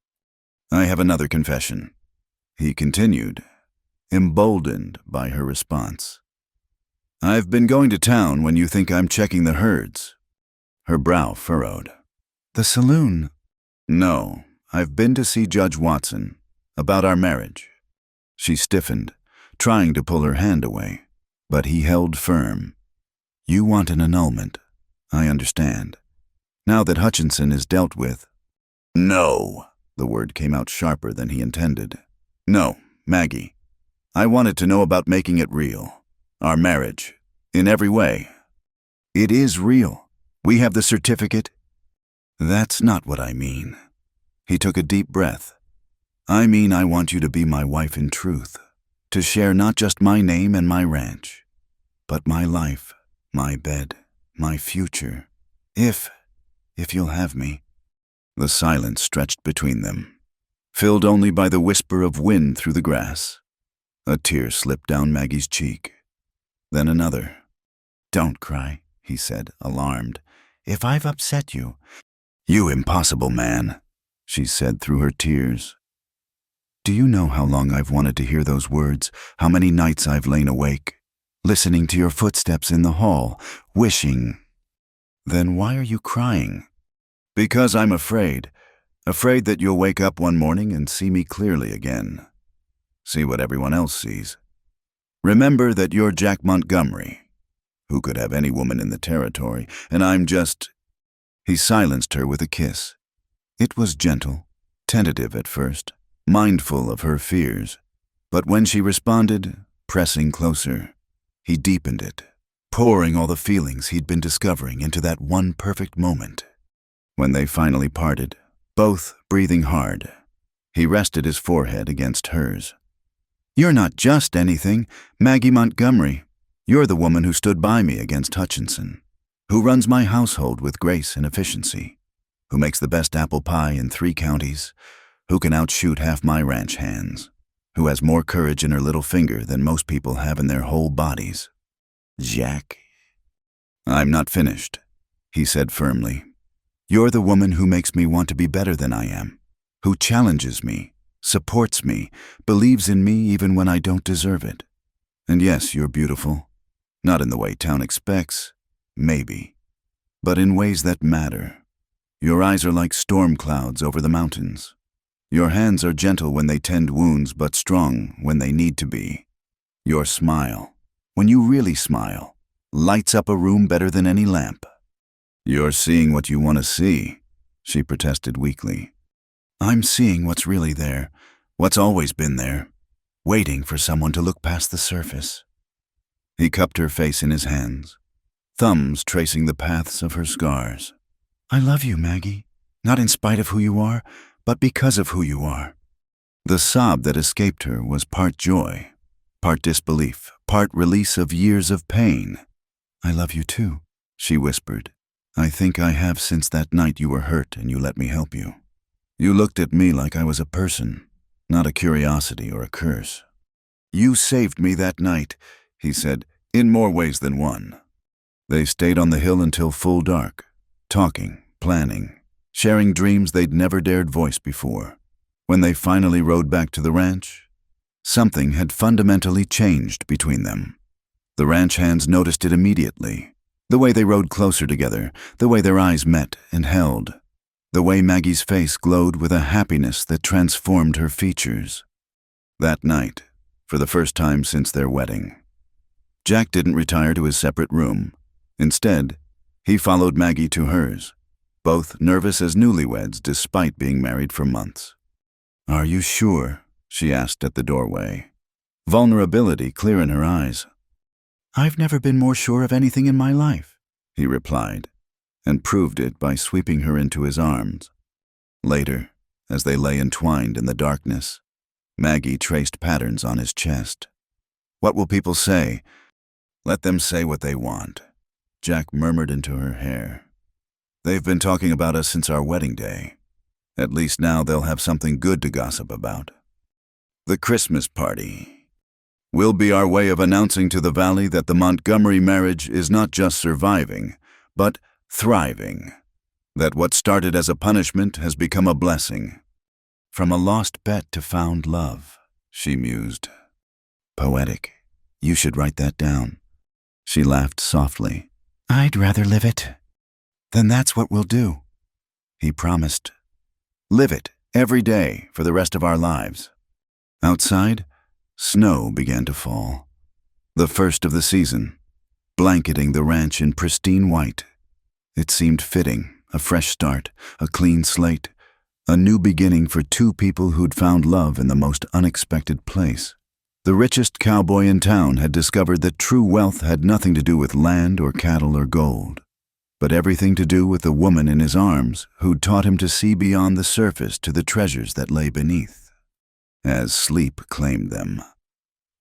I have another confession, he continued, emboldened by her response. I've been going to town when you think I'm checking the herds. Her brow furrowed. The saloon? No, I've been to see Judge Watson about our marriage. She stiffened, trying to pull her hand away, but he held firm. You want an annulment. I understand. Now that Hutchinson is dealt with. No, the word came out sharper than he intended. No, Maggie. I wanted to know about making it real. Our marriage. In every way. It is real. We have the certificate. That's not what I mean. He took a deep breath. I mean I want you to be my wife in truth. To share not just my name and my ranch, but my life, my bed, my future. If you'll have me. The silence stretched between them, filled only by the whisper of wind through the grass. A tear slipped down Maggie's cheek. Then another. Don't cry, he said, alarmed. If I've upset you. You impossible man, she said through her tears. Do you know how long I've wanted to hear those words, how many nights I've lain awake, listening to your footsteps in the hall, wishing. Then why are you crying? Because I'm afraid that you'll wake up one morning and see me clearly again. See what everyone else sees. Remember that you're Jack Montgomery, who could have any woman in the territory, and I'm just... He silenced her with a kiss. It was gentle, tentative at first, mindful of her fears. But when she responded, pressing closer, he deepened it, pouring all the feelings he'd been discovering into that one perfect moment. When they finally parted, both breathing hard, he rested his forehead against hers. "You're not just anything, Maggie Montgomery. You're the woman who stood by me against Hutchinson, who runs my household with grace and efficiency, who makes the best apple pie in 3 counties, who can outshoot half my ranch hands, who has more courage in her little finger than most people have in their whole bodies." "Jack." "I'm not finished," he said firmly. "You're the woman who makes me want to be better than I am, who challenges me, supports me, believes in me even when I don't deserve it. And yes, you're beautiful. Not in the way town expects, maybe, but in ways that matter. Your eyes are like storm clouds over the mountains. Your hands are gentle when they tend wounds, but strong when they need to be. Your smile, when you really smile, lights up a room better than any lamp." "You're seeing what you want to see," she protested weakly. "I'm seeing what's really there, what's always been there, waiting for someone to look past the surface." He cupped her face in his hands, thumbs tracing the paths of her scars. "I love you, Maggie, not in spite of who you are, but because of who you are." The sob that escaped her was part joy, part disbelief, part release of years of pain. "I love you too," she whispered. "I think I have since that night you were hurt and you let me help you. You looked at me like I was a person, not a curiosity or a curse." "You saved me that night," he said, "in more ways than one." They stayed on the hill until full dark, talking, planning, sharing dreams they'd never dared voice before. When they finally rode back to the ranch, something had fundamentally changed between them. The ranch hands noticed it immediately. The way they rode closer together, the way their eyes met and held, the way Maggie's face glowed with a happiness that transformed her features. That night, for the first time since their wedding, Jack didn't retire to his separate room. Instead, he followed Maggie to hers, both nervous as newlyweds despite being married for months. "Are you sure?" she asked at the doorway, vulnerability clear in her eyes. "I've never been more sure of anything in my life," he replied, and proved it by sweeping her into his arms. Later, as they lay entwined in the darkness, Maggie traced patterns on his chest. "What will people say?" "Let them say what they want," Jack murmured into her hair. "They've been talking about us since our wedding day. At least now they'll have something good to gossip about. The Christmas party will be our way of announcing to the Valley that the Montgomery marriage is not just surviving, but thriving. That what started as a punishment has become a blessing. From a lost bet to found love," she mused. "Poetic. You should write that down." She laughed softly. "I'd rather live it." "Then that's what we'll do," he promised. "Live it every day for the rest of our lives." Outside, snow began to fall. The first of the season, blanketing the ranch in pristine white. It seemed fitting, a fresh start, a clean slate, a new beginning for 2 people who'd found love in the most unexpected place. The richest cowboy in town had discovered that true wealth had nothing to do with land or cattle or gold, but everything to do with the woman in his arms who'd taught him to see beyond the surface to the treasures that lay beneath, as sleep claimed them.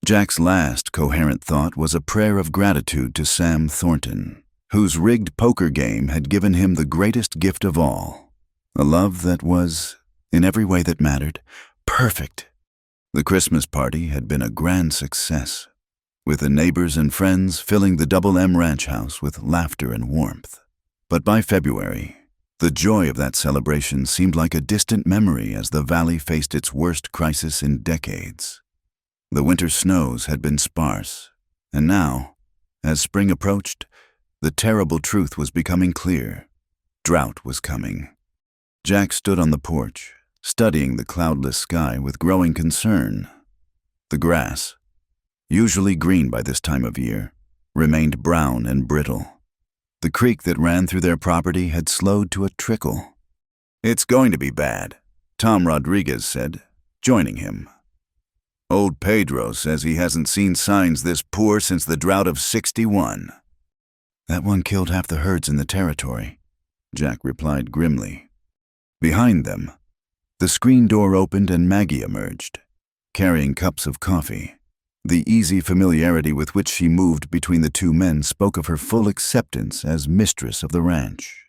Jack's last coherent thought was a prayer of gratitude to Sam Thornton, whose rigged poker game had given him the greatest gift of all, a love that was, in every way that mattered, perfect. The Christmas party had been a grand success, with the neighbors and friends filling the Double M ranch house with laughter and warmth. But by February, the joy of that celebration seemed like a distant memory as the valley faced its worst crisis in decades. The winter snows had been sparse, and now, as spring approached, the terrible truth was becoming clear. Drought was coming. Jack stood on the porch, studying the cloudless sky with growing concern. The grass, usually green by this time of year, remained brown and brittle. The creek that ran through their property had slowed to a trickle. "It's going to be bad," Tom Rodriguez said, joining him. Old Pedro says he hasn't seen signs this poor since the drought of '61. That one killed half the herds in the territory, Jack replied grimly. Behind them, the screen door opened and Maggie emerged, carrying cups of coffee. The easy familiarity with which she moved between the two men spoke of her full acceptance as mistress of the ranch.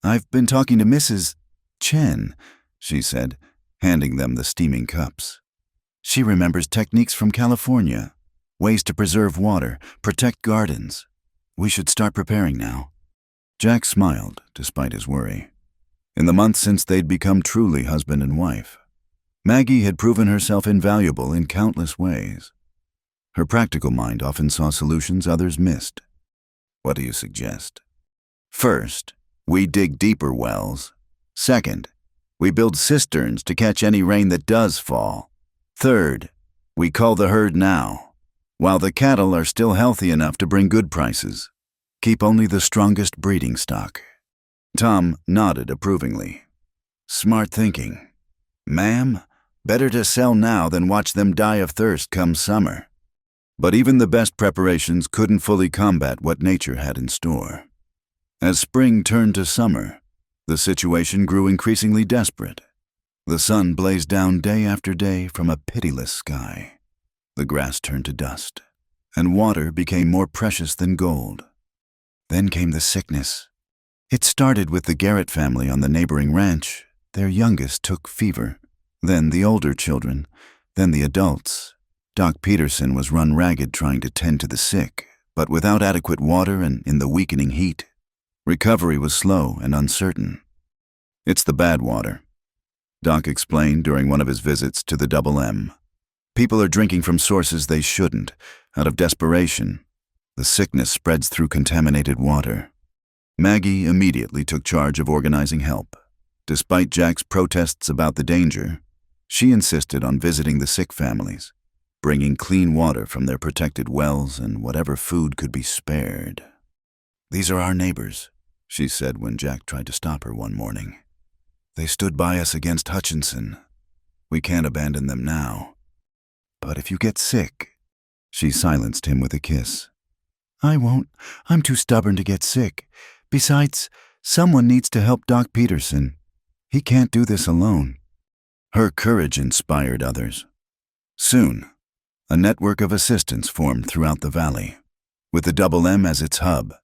"I've been talking to Mrs. Chen," she said, handing them the steaming cups. "She remembers techniques from California, ways to preserve water, protect gardens. We should start preparing now." Jack smiled, despite his worry. In the months since they'd become truly husband and wife, Maggie had proven herself invaluable in countless ways. Her practical mind often saw solutions others missed. "What do you suggest?" "First, we dig deeper wells. Second, we build cisterns to catch any rain that does fall. Third, we cull the herd now, while the cattle are still healthy enough to bring good prices. Keep only the strongest breeding stock." Tom nodded approvingly. "Smart thinking. Ma'am, better to sell now than watch them die of thirst come summer." But even the best preparations couldn't fully combat what nature had in store. As spring turned to summer, the situation grew increasingly desperate. The sun blazed down day after day from a pitiless sky. The grass turned to dust, and water became more precious than gold. Then came the sickness. It started with the Garrett family on the neighboring ranch. Their youngest took fever, then the older children, then the adults. Doc Peterson was run ragged trying to tend to the sick, but without adequate water and in the weakening heat, recovery was slow and uncertain. "It's the bad water," Doc explained during one of his visits to the Double M. "People are drinking from sources they shouldn't, out of desperation. The sickness spreads through contaminated water." Maggie immediately took charge of organizing help. Despite Jack's protests about the danger, she insisted on visiting the sick families, bringing clean water from their protected wells and whatever food could be spared. "These are our neighbors," she said when Jack tried to stop her one morning. "They stood by us against Hutchinson. We can't abandon them now. But if you get sick—" She silenced him with a kiss. "I won't. I'm too stubborn to get sick. Besides, someone needs to help Doc Peterson. He can't do this alone." Her courage inspired others. Soon, a network of assistants formed throughout the valley, with the Double M as its hub.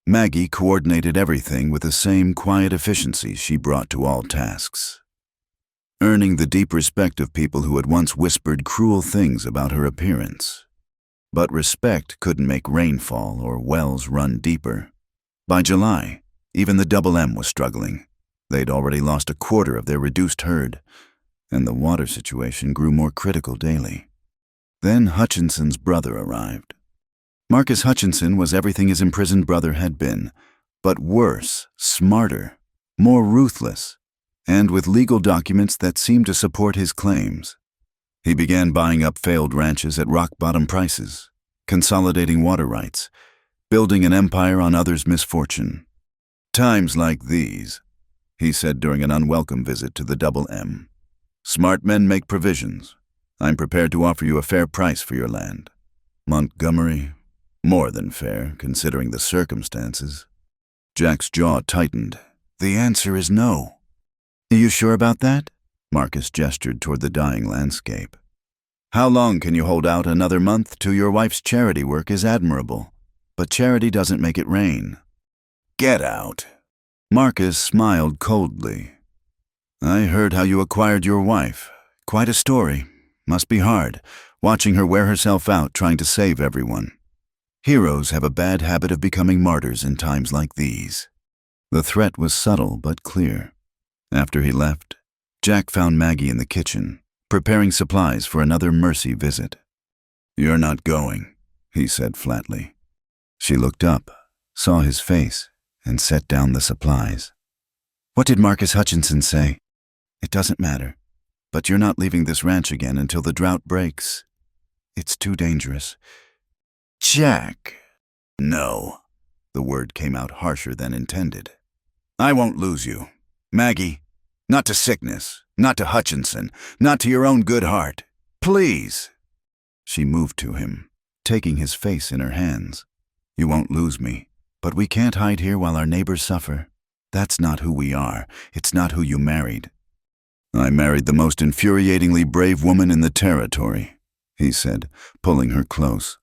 Maggie coordinated everything with the same quiet efficiency she brought to all tasks, earning the deep respect of people who had once whispered cruel things about her appearance. But respect couldn't make rain fall or wells run deeper. By July, even the Double M was struggling. They'd already lost a quarter of their reduced herd, and the water situation grew more critical daily. Then Hutchinson's brother arrived. Marcus Hutchinson was everything his imprisoned brother had been, but worse, smarter, more ruthless, and with legal documents that seemed to support his claims. He began buying up failed ranches at rock-bottom prices, consolidating water rights, building an empire on others' misfortune. "Times like these," he said during an unwelcome visit to the Double M. "Smart men make provisions. I'm prepared to offer you a fair price for your land." Montgomery, more than fair, considering the circumstances. Jack's jaw tightened. "The answer is no." "Are you sure about that?" Marcus gestured toward the dying landscape. "How long can you hold out? Another month? To your wife's charity work is admirable, but charity doesn't make it rain." "Get out." Marcus smiled coldly. "I heard how you acquired your wife. Quite a story. Must be hard, watching her wear herself out trying to save everyone. Heroes have a bad habit of becoming martyrs in times like these." The threat was subtle but clear. After he left, Jack found Maggie in the kitchen, preparing supplies for another mercy visit. "You're not going," he said flatly. She looked up, saw his face, and set down the supplies. "What did Marcus Hutchinson say?" "It doesn't matter, but you're not leaving this ranch again until the drought breaks. It's too dangerous." "Jack." "No." The word came out harsher than intended. "I won't lose you. Maggie, not to sickness, Not to Hutchinson, not to your own good heart. Please. She moved to him, taking his face in her hands. You won't lose me, but we can't hide here while our neighbors suffer. That's not who we are. It's not who you married. I married the most infuriatingly brave woman in the territory, he said, pulling her close.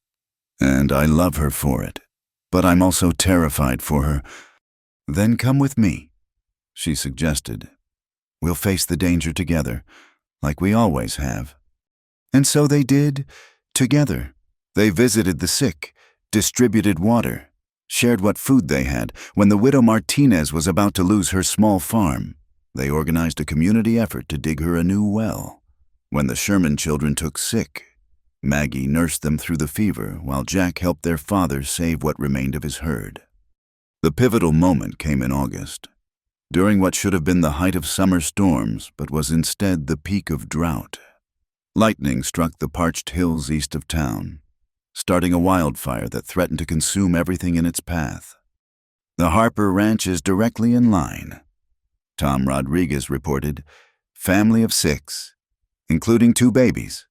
And I love her for it. But I'm also terrified for her. Then come with me, she suggested. We'll face the danger together, like we always have. And so they did, together. They visited the sick, distributed water, shared what food they had. When the widow Martinez was about to lose her small farm, they organized a community effort to dig her a new well. When the Sherman children took sick, Maggie nursed them through the fever while Jack helped their father save what remained of his herd. The pivotal moment came in August, during what should have been the height of summer storms but was instead the peak of drought. Lightning struck the parched hills east of town, starting a wildfire that threatened to consume everything in its path. The Harper Ranch is directly in line. Tom Rodriguez reported, family of 6, including 2 babies.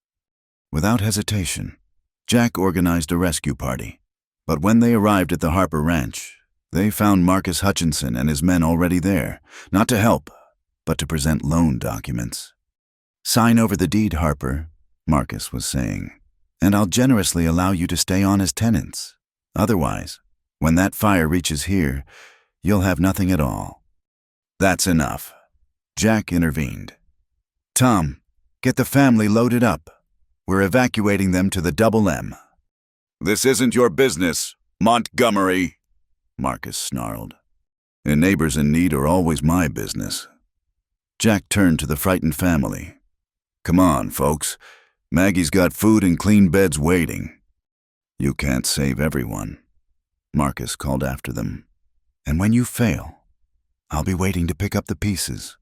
Without hesitation, Jack organized a rescue party. But when they arrived at the Harper Ranch, they found Marcus Hutchinson and his men already there, not to help, but to present loan documents. Sign over the deed, Harper, Marcus was saying, and I'll generously allow you to stay on as tenants. Otherwise, when that fire reaches here, you'll have nothing at all. That's enough. Jack intervened. Tom, get the family loaded up. We're evacuating them to the Double M. This isn't your business, Montgomery, Marcus snarled. And neighbors in need are always my business. Jack turned to the frightened family. Come on, folks. Maggie's got food and clean beds waiting. You can't save everyone, Marcus called after them. And when you fail, I'll be waiting to pick up the pieces.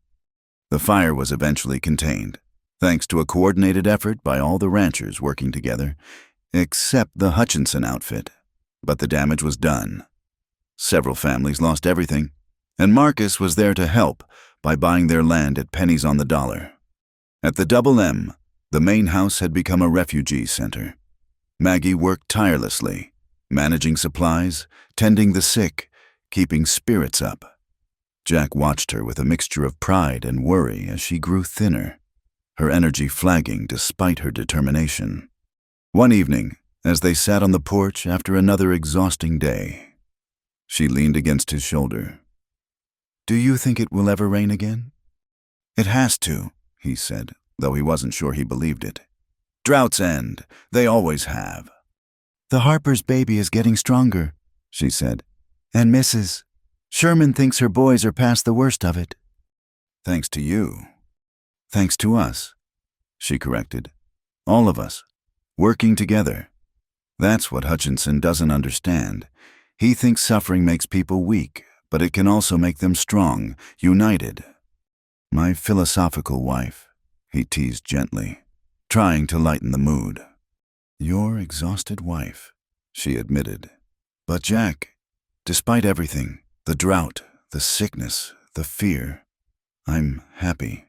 The fire was eventually contained, thanks to a coordinated effort by all the ranchers working together, except the Hutchinson outfit. But the damage was done. Several families lost everything, and Marcus was there to help by buying their land at pennies on the dollar. At the Double M, the main house had become a refugee center. Maggie worked tirelessly, managing supplies, tending the sick, keeping spirits up. Jack watched her with a mixture of pride and worry as she grew thinner, her energy flagging despite her determination. One evening, as they sat on the porch after another exhausting day, she leaned against his shoulder. Do you think it will ever rain again? It has to, he said, though he wasn't sure he believed it. Droughts end. They always have. The Harper's baby is getting stronger, she said. And Mrs. Sherman thinks her boys are past the worst of it. Thanks to you. Thanks to us, she corrected. All of us, working together. That's what Hutchinson doesn't understand. He thinks suffering makes people weak, but it can also make them strong, united. My philosophical wife, he teased gently, trying to lighten the mood. Your exhausted wife, she admitted. But Jack, despite everything, the drought, the sickness, the fear, I'm happy.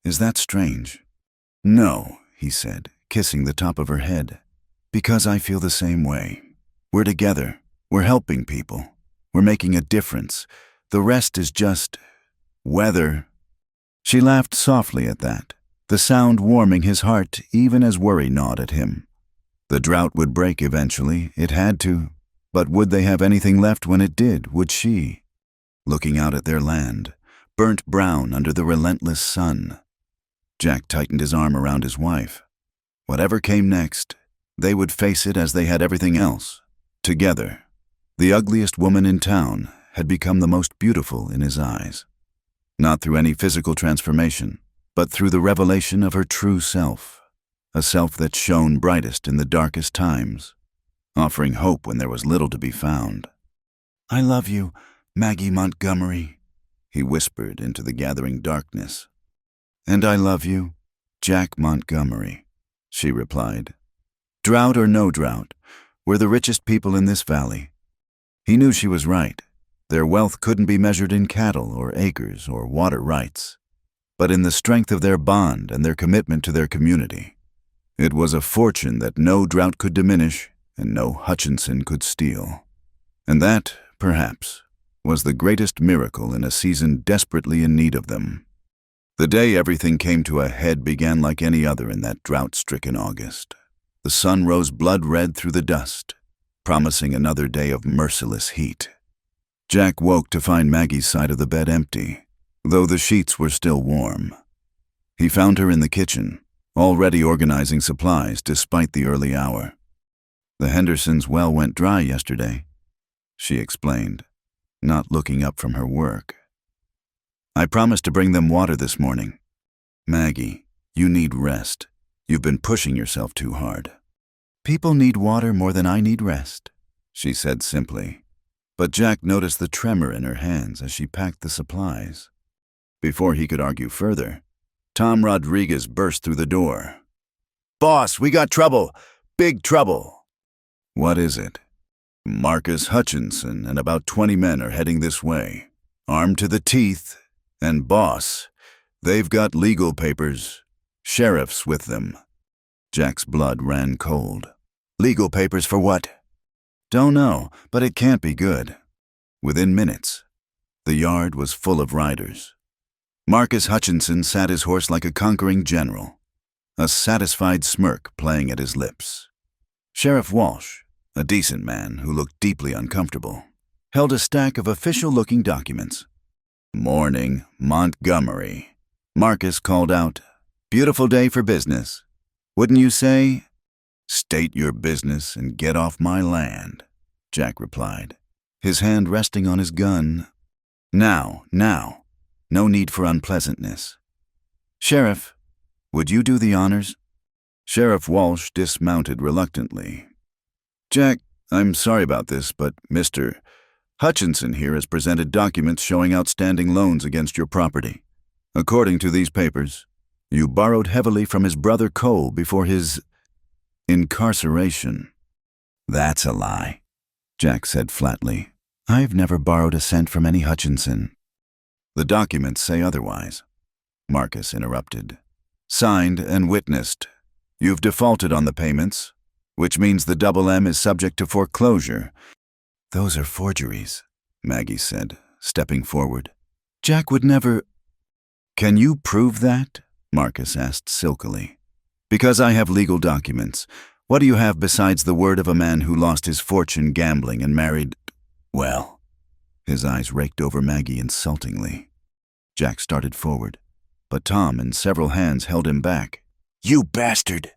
Is that strange? No, he said, kissing the top of her head. Because I feel the same way. We're together. We're helping people. We're making a difference. The rest is just weather. She laughed softly at that, the sound warming his heart even as worry gnawed at him. The drought would break eventually. It had to. But would they have anything left when it did? Would she? Looking out at their land, burnt brown under the relentless sun. Jack tightened his arm around his wife. Whatever came next, they would face it as they had everything else, together. The ugliest woman in town had become the most beautiful in his eyes. Not through any physical transformation, but through the revelation of her true self, a self that shone brightest in the darkest times, offering hope when there was little to be found. I love you, Maggie Montgomery, he whispered into the gathering darkness. And I love you, Jack Montgomery, she replied. Drought or no drought, we're the richest people in this valley. He knew she was right. Their wealth couldn't be measured in cattle or acres or water rights. but in the strength of their bond and their commitment to their community. It was a fortune that no drought could diminish and no Hutchinson could steal. And that, perhaps, was the greatest miracle in a season desperately in need of them. The day everything came to a head began like any other in that drought-stricken August. The sun rose blood-red through the dust, promising another day of merciless heat. Jack woke to find Maggie's side of the bed empty, though the sheets were still warm. He found her in the kitchen, already organizing supplies despite the early hour. "The Hendersons' well went dry yesterday," she explained, not looking up from her work. "I promised to bring them water this morning. Maggie, you need rest. You've been pushing yourself too hard." "People need water more than I need rest," she said simply. But Jack noticed the tremor in her hands as she packed the supplies. Before he could argue further, Tom Rodriguez burst through the door. "Boss, we got trouble! Big trouble!" "What is it?" "Marcus Hutchinson and about 20 men are heading this way, armed to the teeth, and boss, they've got legal papers, sheriffs with them." Jack's blood ran cold. "Legal papers for what?" "Don't know, but it can't be good." Within minutes, the yard was full of riders. Marcus Hutchinson sat his horse like a conquering general, a satisfied smirk playing at his lips. Sheriff Walsh, a decent man who looked deeply uncomfortable, held a stack of official-looking documents. "Morning, Montgomery," Marcus called out. "Beautiful day for business, wouldn't you say?" "State your business and get off my land," Jack replied, his hand resting on his gun. Now. No need for unpleasantness. "Sheriff, would you do the honors?" Sheriff Walsh dismounted reluctantly. "Jack, I'm sorry about this, but Mr. Hutchinson here has presented documents showing outstanding loans against your property. According to these papers, you borrowed heavily from his brother Cole before his incarceration." "That's a lie," Jack said flatly. "I've never borrowed a cent from any Hutchinson." "The documents say otherwise," Marcus interrupted. "Signed and witnessed. You've defaulted on the payments, which means the Double M is subject to foreclosure." "Those are forgeries," Maggie said, stepping forward. "Jack would never—" "Can you prove that?" Marcus asked silkily. "Because I have legal documents. What do you have besides the word of a man who lost his fortune gambling and married— well?" His eyes raked over Maggie insultingly. Jack started forward, but Tom and several hands held him back. "You bastard!"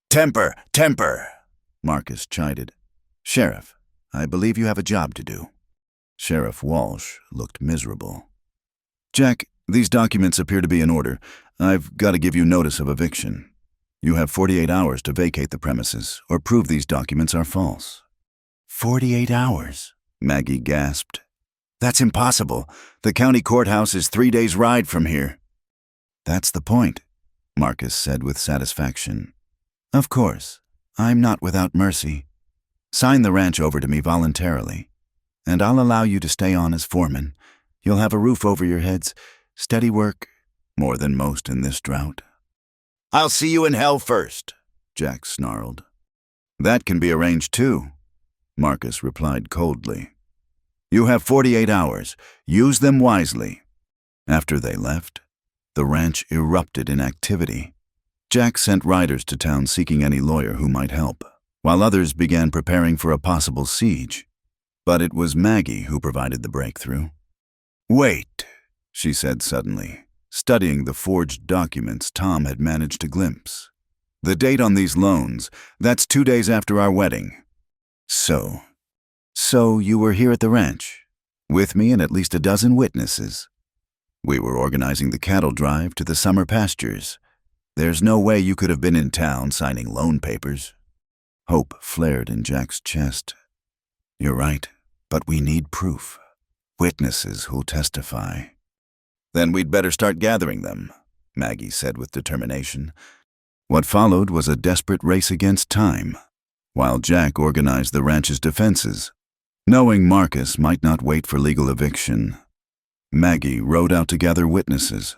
Temper! Marcus chided. "Sheriff, I believe you have a job to do." Sheriff Walsh looked miserable. "Jack, these documents appear to be in order. I've got to give you notice of eviction. You have 48 hours to vacate the premises or prove these documents are false." 48 hours? Maggie gasped. "That's impossible. The county courthouse is 3 days' ride from here." "That's the point," Marcus said with satisfaction. "Of course, I'm not without mercy. Sign the ranch over to me voluntarily, and I'll allow you to stay on as foreman. You'll have a roof over your heads, steady work, more than most in this drought." "I'll see you in hell first," Jack snarled. "That can be arranged too," Marcus replied coldly. "You have 48 hours. Use them wisely." After they left, the ranch erupted in activity. Jack sent riders to town seeking any lawyer who might help, while others began preparing for a possible siege. But it was Maggie who provided the breakthrough. "Wait," she said suddenly, studying the forged documents Tom had managed to glimpse. "The date on these loans, that's 2 days after our wedding. So you were here at the ranch, with me and at least a dozen witnesses. We were organizing the cattle drive to the summer pastures. There's no way you could have been in town signing loan papers." Hope flared in Jack's chest. "You're right, but we need proof. Witnesses who'll testify." "Then we'd better start gathering them," Maggie said with determination. What followed was a desperate race against time, while Jack organized the ranch's defenses. Knowing Marcus might not wait for legal eviction, Maggie rode out to gather witnesses.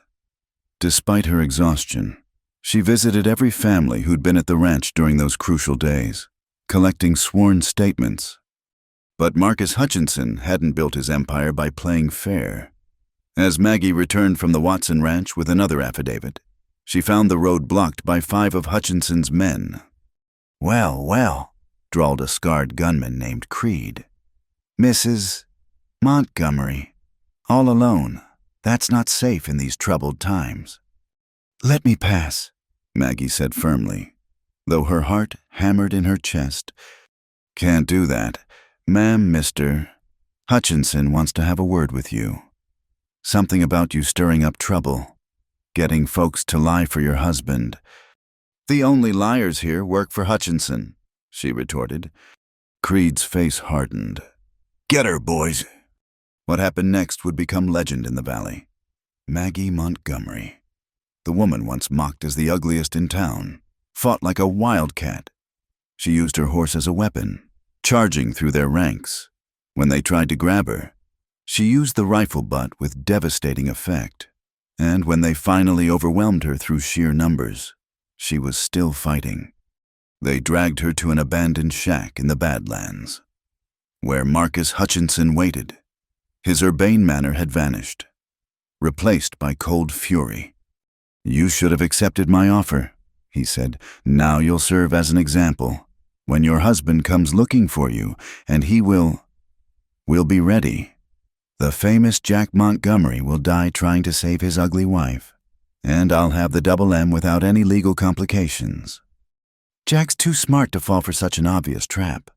Despite her exhaustion, she visited every family who'd been at the ranch during those crucial days, collecting sworn statements. But Marcus Hutchinson hadn't built his empire by playing fair. As Maggie returned from the Watson Ranch with another affidavit, she found the road blocked by 5 of Hutchinson's men. Well, well, drawled a scarred gunman named Creed. Mrs. Montgomery, all alone. That's not safe in these troubled times. Let me pass, Maggie said firmly, though her heart hammered in her chest. Can't do that. Ma'am, Mr. Hutchinson wants to have a word with you. Something about you stirring up trouble, getting folks to lie for your husband. The only liars here work for Hutchinson, she retorted. Creed's face hardened. Get her, boys. What happened next would become legend in the valley. Maggie Montgomery, the woman once mocked as the ugliest in town, fought like a wildcat. She used her horse as a weapon, charging through their ranks. When they tried to grab her, she used the rifle butt with devastating effect. And when they finally overwhelmed her through sheer numbers, she was still fighting. They dragged her to an abandoned shack in the Badlands, where Marcus Hutchinson waited. His urbane manner had vanished, replaced by cold fury. You should have accepted my offer, he said. Now you'll serve as an example. When your husband comes looking for you, and we'll be ready. The famous Jack Montgomery will die trying to save his ugly wife, and I'll have the double M without any legal complications. Jack's too smart to fall for such an obvious trap,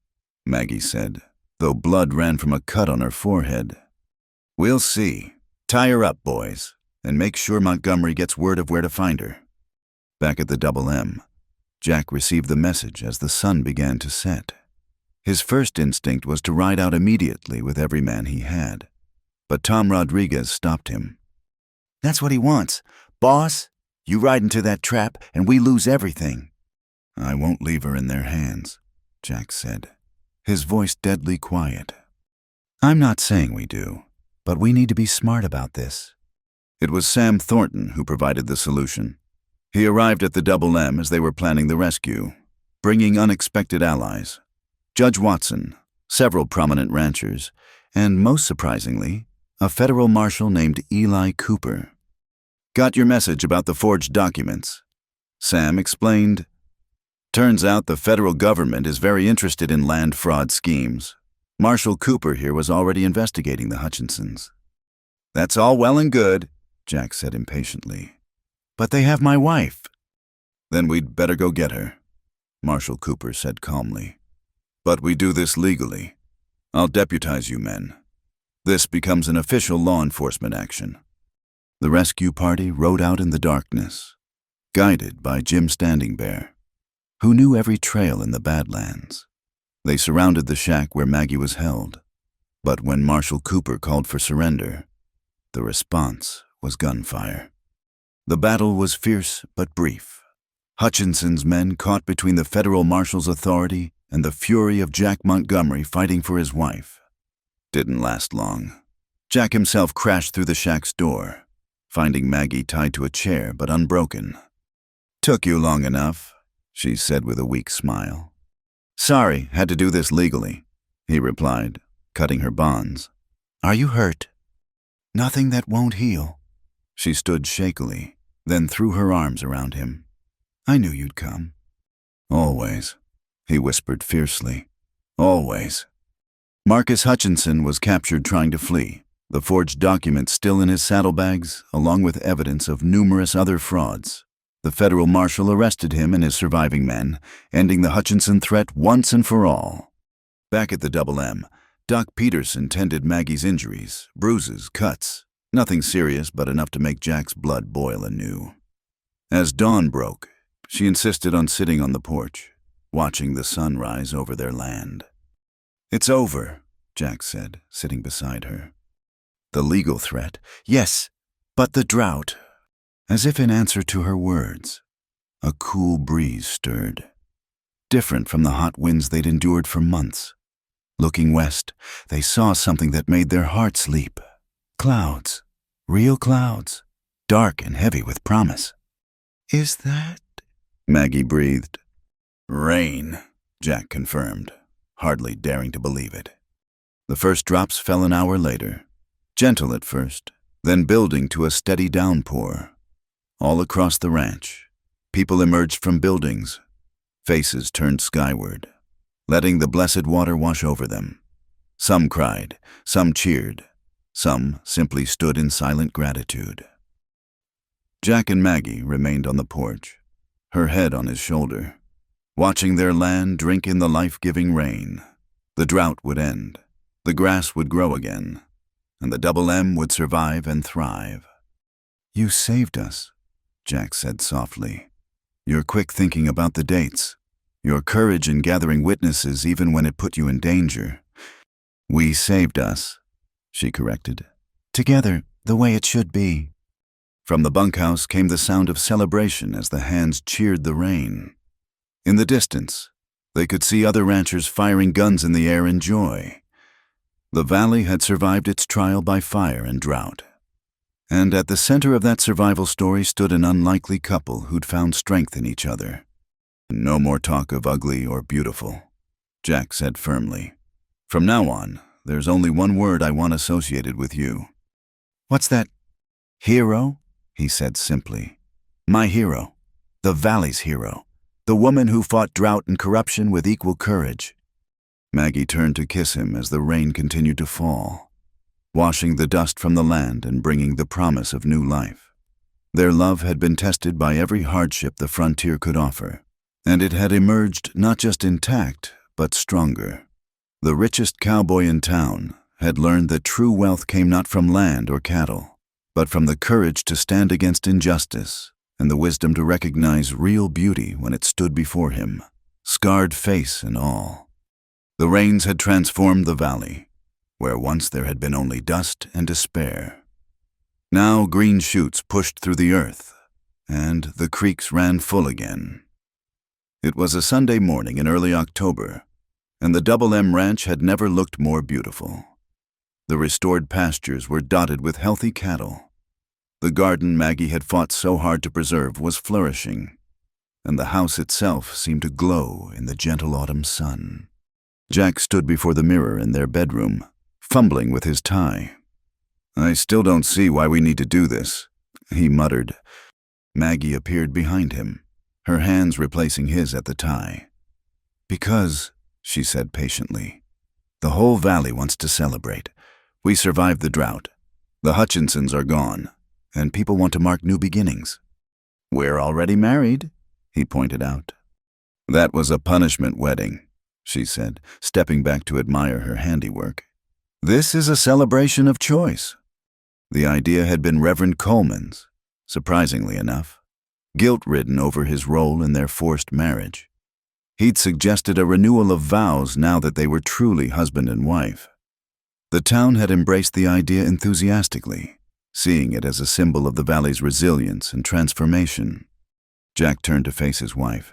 Maggie said, though blood ran from a cut on her forehead. We'll see. Tie her up, boys, and make sure Montgomery gets word of where to find her. Back at the double M, Jack received the message as the sun began to set. His first instinct was to ride out immediately with every man he had, but Tom Rodriguez stopped him. That's what he wants. Boss, you ride into that trap and we lose everything. I won't leave her in their hands, Jack said, his voice deadly quiet. I'm not saying we do, but we need to be smart about this. It was Sam Thornton who provided the solution. He arrived at the Double M as they were planning the rescue, bringing unexpected allies. Judge Watson, several prominent ranchers, and most surprisingly, a federal marshal named Eli Cooper. Got your message about the forged documents, Sam explained. Turns out the federal government is very interested in land fraud schemes. Marshal Cooper here was already investigating the Hutchinsons. That's all well and good, Jack said impatiently. But they have my wife. Then we'd better go get her, Marshal Cooper said calmly. But we do this legally. I'll deputize you men. This becomes an official law enforcement action. The rescue party rode out in the darkness, guided by Jim Standing Bear, who knew every trail in the Badlands. They surrounded the shack where Maggie was held, but when Marshal Cooper called for surrender, the response was gunfire. The battle was fierce but brief. Hutchinson's men caught between the federal marshal's authority and the fury of Jack Montgomery fighting for his wife. Didn't last long. Jack himself crashed through the shack's door, finding Maggie tied to a chair but unbroken. Took you long enough, she said with a weak smile. Sorry, had to do this legally, he replied, cutting her bonds. Are you hurt? Nothing that won't heal. She stood shakily, then threw her arms around him. I knew you'd come. Always, he whispered fiercely. Always. Marcus Hutchinson was captured trying to flee, the forged documents still in his saddlebags, along with evidence of numerous other frauds. The federal marshal arrested him and his surviving men, ending the Hutchinson threat once and for all. Back at the Double M, Doc Peterson tended Maggie's injuries, bruises, cuts. Nothing serious, but enough to make Jack's blood boil anew. As dawn broke, she insisted on sitting on the porch, watching the sun rise over their land. It's over, Jack said, sitting beside her. The legal threat, yes, but the drought. As if in answer to her words, a cool breeze stirred, different from the hot winds they'd endured for months. Looking west, they saw something that made their hearts leap. Clouds, real clouds, dark and heavy with promise. "Is that—" Maggie breathed. "Rain," Jack confirmed, hardly daring to believe it. The first drops fell an hour later, gentle at first, then building to a steady downpour. All across the ranch, people emerged from buildings, faces turned skyward, letting the blessed water wash over them. Some cried, some cheered, some simply stood in silent gratitude. Jack and Maggie remained on the porch, her head on his shoulder, watching their land drink in the life-giving rain. The drought would end, the grass would grow again, and the Double M would survive and thrive. "You saved us," Jack said softly. "Your quick thinking about the dates, your courage in gathering witnesses even when it put you in danger." "We saved us," she corrected. "Together, the way it should be." From the bunkhouse came the sound of celebration as the hands cheered the rain. In the distance, they could see other ranchers firing guns in the air in joy. The valley had survived its trial by fire and drought. And at the center of that survival story stood an unlikely couple who'd found strength in each other. "No more talk of ugly or beautiful," Jack said firmly. "From now on, there's only one word I want associated with you." "What's that?" "Hero," he said simply. "My hero. The valley's hero. The woman who fought drought and corruption with equal courage." Maggie turned to kiss him as the rain continued to fall, washing the dust from the land and bringing the promise of new life. Their love had been tested by every hardship the frontier could offer, and it had emerged not just intact, but stronger. The richest cowboy in town had learned that true wealth came not from land or cattle, but from the courage to stand against injustice and the wisdom to recognize real beauty when it stood before him, scarred face and all. The rains had transformed the valley, where once there had been only dust and despair. Now green shoots pushed through the earth, and the creeks ran full again. It was a Sunday morning in early October, and the Double M Ranch had never looked more beautiful. The restored pastures were dotted with healthy cattle. The garden Maggie had fought so hard to preserve was flourishing, and the house itself seemed to glow in the gentle autumn sun. Jack stood before the mirror in their bedroom, fumbling with his tie. "I still don't see why we need to do this," he muttered. Maggie appeared behind him, her hands replacing his at the tie. "Because," she said patiently, "the whole valley wants to celebrate. We survived the drought. The Hutchinsons are gone, and people want to mark new beginnings." "We're already married," he pointed out. "That was a punishment wedding," she said, stepping back to admire her handiwork. "This is a celebration of choice." The idea had been Reverend Coleman's, surprisingly enough, guilt-ridden over his role in their forced marriage. He'd suggested a renewal of vows now that they were truly husband and wife. The town had embraced the idea enthusiastically, seeing it as a symbol of the valley's resilience and transformation. Jack turned to face his wife,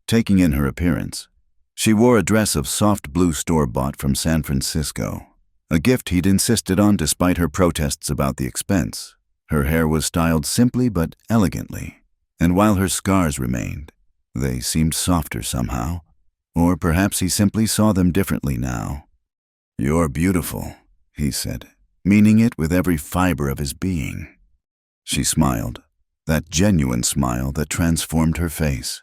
taking in her appearance. She wore a dress of soft blue store-bought from San Francisco, a gift he'd insisted on despite her protests about the expense. Her hair was styled simply but elegantly, and while her scars remained, they seemed softer somehow, or perhaps he simply saw them differently now. "You're beautiful," he said, meaning it with every fiber of his being. She smiled, that genuine smile that transformed her face.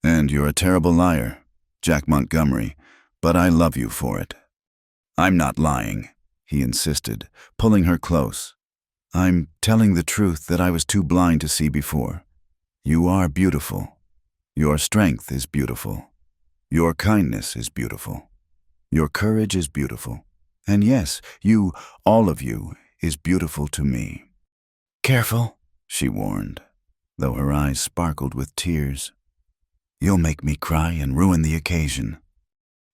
"And you're a terrible liar, Jack Montgomery, but I love you for it." "I'm not lying," he insisted, pulling her close. "I'm telling the truth that I was too blind to see before. You are beautiful. Your strength is beautiful. Your kindness is beautiful. Your courage is beautiful. And yes, you, all of you, is beautiful to me." "Careful," she warned, though her eyes sparkled with tears. "You'll make me cry and ruin the occasion."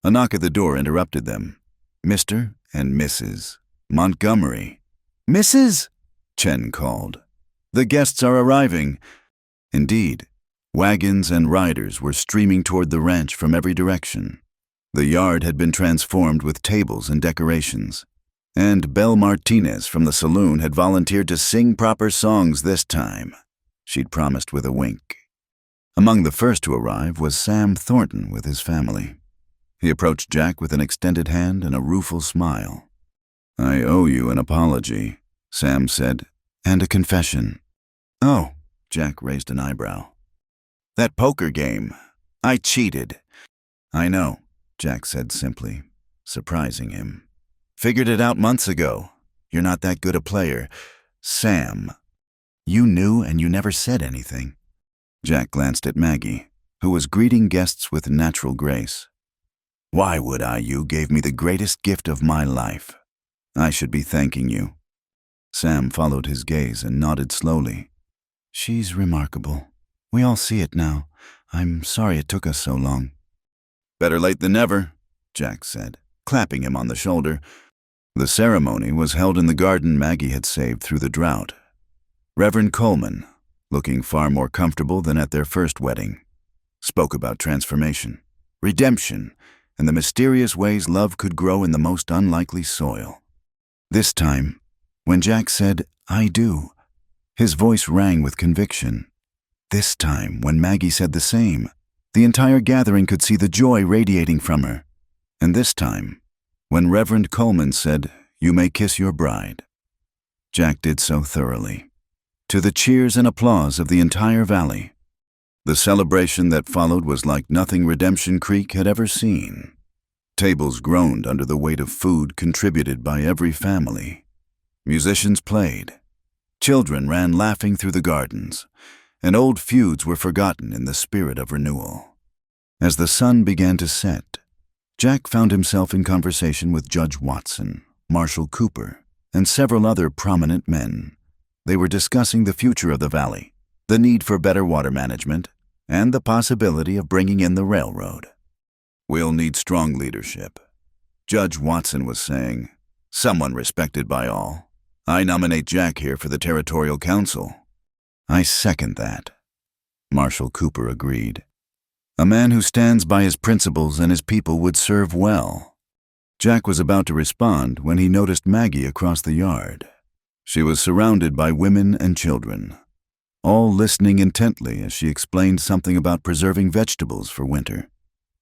A knock at the door interrupted them. Mr. and Mrs. Montgomery. "Mrs.?" Chen called. "The guests are arriving." Indeed, wagons and riders were streaming toward the ranch from every direction. The yard had been transformed with tables and decorations, And Belle Martinez from the saloon had volunteered to sing proper songs this time, she'd promised with a wink. Among the first to arrive was Sam Thornton with his family. He approached Jack with an extended hand and a rueful smile. "I owe you an apology," Sam said, "and a confession." "Oh," Jack raised an eyebrow. "That poker game. I cheated." "I know," Jack said simply, surprising him. "Figured it out months ago. You're not that good a player." "Sam, you knew and you never said anything." Jack glanced at Maggie, who was greeting guests with natural grace. "Why would I? You gave me the greatest gift of my life. I should be thanking you." Sam followed his gaze and nodded slowly. "She's remarkable. We all see it now. I'm sorry it took us so long." "Better late than never," Jack said, clapping him on the shoulder. The ceremony was held in the garden Maggie had saved through the drought. Reverend Coleman, looking far more comfortable than at their first wedding, spoke about transformation, redemption, and the mysterious ways love could grow in the most unlikely soil. This time, when Jack said, "I do," his voice rang with conviction. This time, when Maggie said the same, the entire gathering could see the joy radiating from her. And this time, when Reverend Coleman said, "You may kiss your bride," Jack did so thoroughly, to the cheers and applause of the entire valley. The celebration that followed was like nothing Redemption Creek had ever seen. Tables groaned under the weight of food contributed by every family. Musicians played. Children ran laughing through the gardens, and old feuds were forgotten in the spirit of renewal. As the sun began to set, Jack found himself in conversation with Judge Watson, Marshal Cooper, and several other prominent men. They were discussing the future of the valley, the need for better water management, and the possibility of bringing in the railroad. "We'll need strong leadership," Judge Watson was saying, "someone respected by all. I nominate Jack here for the Territorial Council." "I second that," Marshal Cooper agreed. "A man who stands by his principles and his people would serve well." Jack was about to respond when he noticed Maggie across the yard. She was surrounded by women and children, all listening intently as she explained something about preserving vegetables for winter.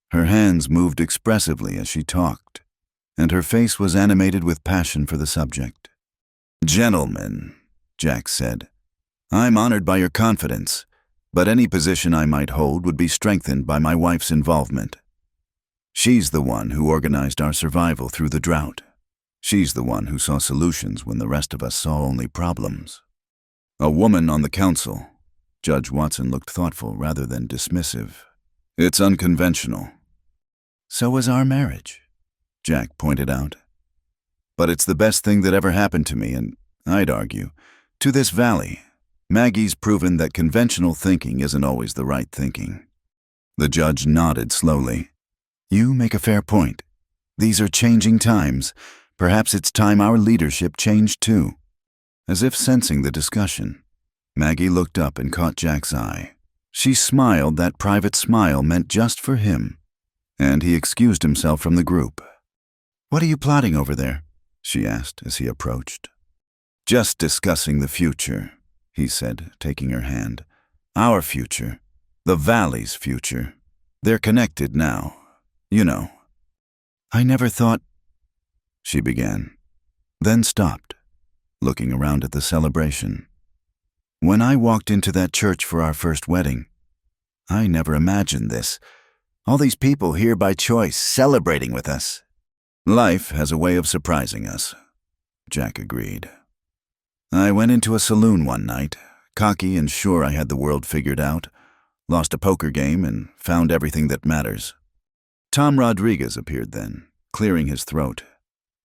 Her hands moved expressively as she talked, and her face was animated with passion for the subject. "Gentlemen," Jack said, "I'm honored by your confidence, but any position I might hold would be strengthened by my wife's involvement. She's the one who organized our survival through the drought. She's the one who saw solutions when the rest of us saw only problems." "A woman on the council." Judge Watson looked thoughtful rather than dismissive. "It's unconventional." "So was our marriage," Jack pointed out. "But it's the best thing that ever happened to me, and I'd argue, to this valley. Maggie's proven that conventional thinking isn't always the right thinking." The judge nodded slowly. "You make a fair point. These are changing times. Perhaps it's time our leadership changed too." As if sensing the discussion, Maggie looked up and caught Jack's eye. She smiled that private smile meant just for him, and he excused himself from the group. "What are you plotting over there?" she asked as he approached. "Just discussing the future," he said, taking her hand. "Our future. The valley's future. They're connected now. You know." "I never thought—" she began, then stopped, looking around at the celebration. "When I walked into that church for our first wedding, I never imagined this. All these people here by choice, celebrating with us." "Life has a way of surprising us," Jack agreed. "I went into a saloon one night, cocky and sure I had the world figured out, lost a poker game and found everything that matters. Tom Rodriguez appeared then, clearing his throat.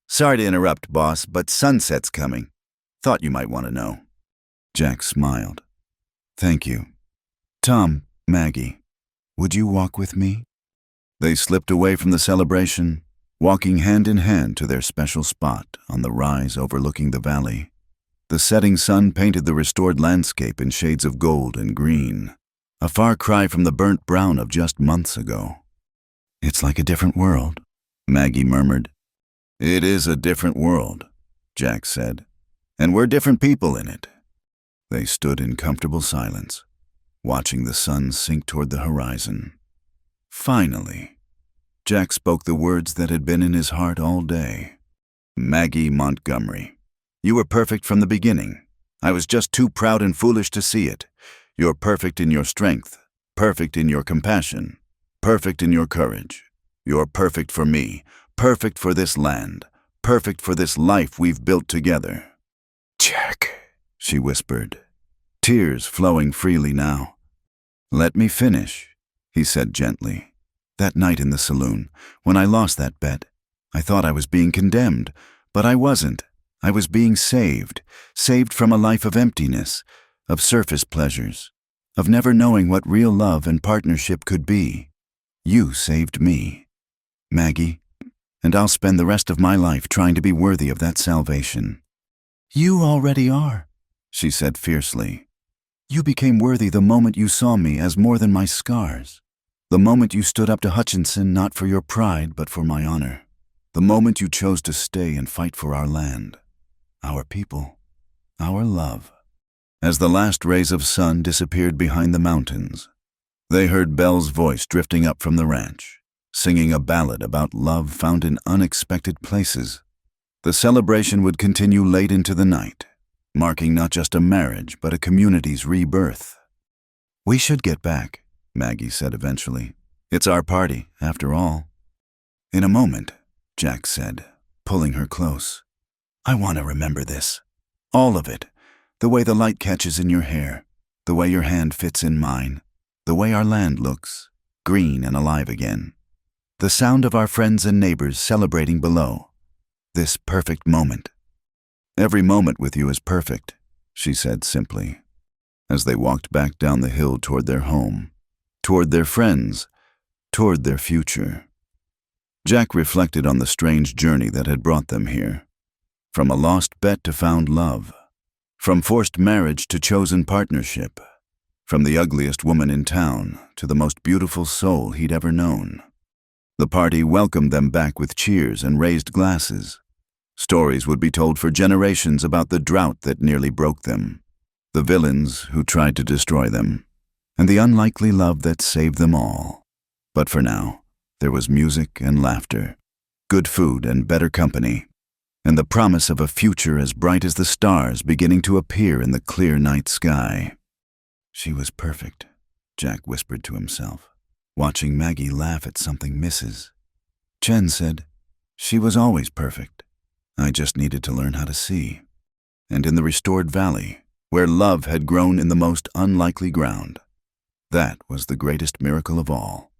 "Sorry to interrupt, boss, but sunset's coming. Thought you might want to know." Jack smiled. "Thank you. Tom, Maggie, would you walk with me?" They slipped away from the celebration, walking hand in hand to their special spot on the rise overlooking the valley. The setting sun painted the restored landscape in shades of gold and green, a far cry from the burnt brown of just months ago. "It's like a different world," Maggie murmured. "It is a different world," Jack said. "And we're different people in it." They stood in comfortable silence, watching the sun sink toward the horizon. Finally, Jack spoke the words that had been in his heart all day. "Maggie Montgomery, you were perfect from the beginning. I was just too proud and foolish to see it. You're perfect in your strength, perfect in your compassion, perfect in your courage. You're perfect for me, perfect for this land, perfect for this life we've built together." "Jack," she whispered, tears flowing freely now. "Let me finish," he said gently. "That night in the saloon, when I lost that bet, I thought I was being condemned, but I wasn't. I was being saved from a life of emptiness, of surface pleasures, of never knowing what real love and partnership could be. You saved me, Maggie, and I'll spend the rest of my life trying to be worthy of that salvation." "You already are," she said fiercely. "You became worthy the moment you saw me as more than my scars. The moment you stood up to Hutchinson not for your pride but for my honor. The moment you chose to stay and fight for our land, our people, our love." As the last rays of sun disappeared behind the mountains, they heard Belle's voice drifting up from the ranch, singing a ballad about love found in unexpected places. The celebration would continue late into the night, marking not just a marriage but a community's rebirth. "We should get back," Maggie said eventually. "It's our party, after all." "In a moment," Jack said, pulling her close. "I want to remember this. All of it. The way the light catches in your hair, the way your hand fits in mine, the way our land looks, green and alive again. The sound of our friends and neighbors celebrating below. This perfect moment." "Every moment with you is perfect," she said simply, as they walked back down the hill toward their home, toward their friends, toward their future. Jack reflected on the strange journey that had brought them here. From a lost bet to found love. From forced marriage to chosen partnership. From the ugliest woman in town to the most beautiful soul he'd ever known. The party welcomed them back with cheers and raised glasses. Stories would be told for generations about the drought that nearly broke them, the villains who tried to destroy them, and the unlikely love that saved them all. But for now, there was music and laughter, good food and better company, and the promise of a future as bright as the stars beginning to appear in the clear night sky. "She was perfect," Jack whispered to himself, watching Maggie laugh at something Mrs. Chen said, "She was always perfect. I just needed to learn how to see." And in the restored valley, where love had grown in the most unlikely ground, that was the greatest miracle of all.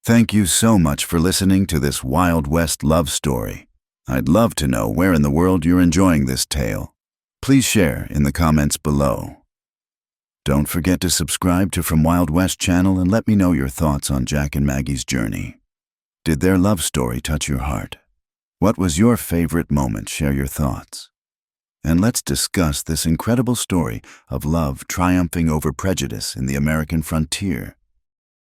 Thank you so much for listening to this Wild West love story. I'd love to know where in the world you're enjoying this tale. Please share in the comments below. Don't forget to subscribe to From Wild West channel and let me know your thoughts on Jack and Maggie's journey. Did their love story touch your heart? What was your favorite moment? Share your thoughts. And let's discuss this incredible story of love triumphing over prejudice in the American frontier.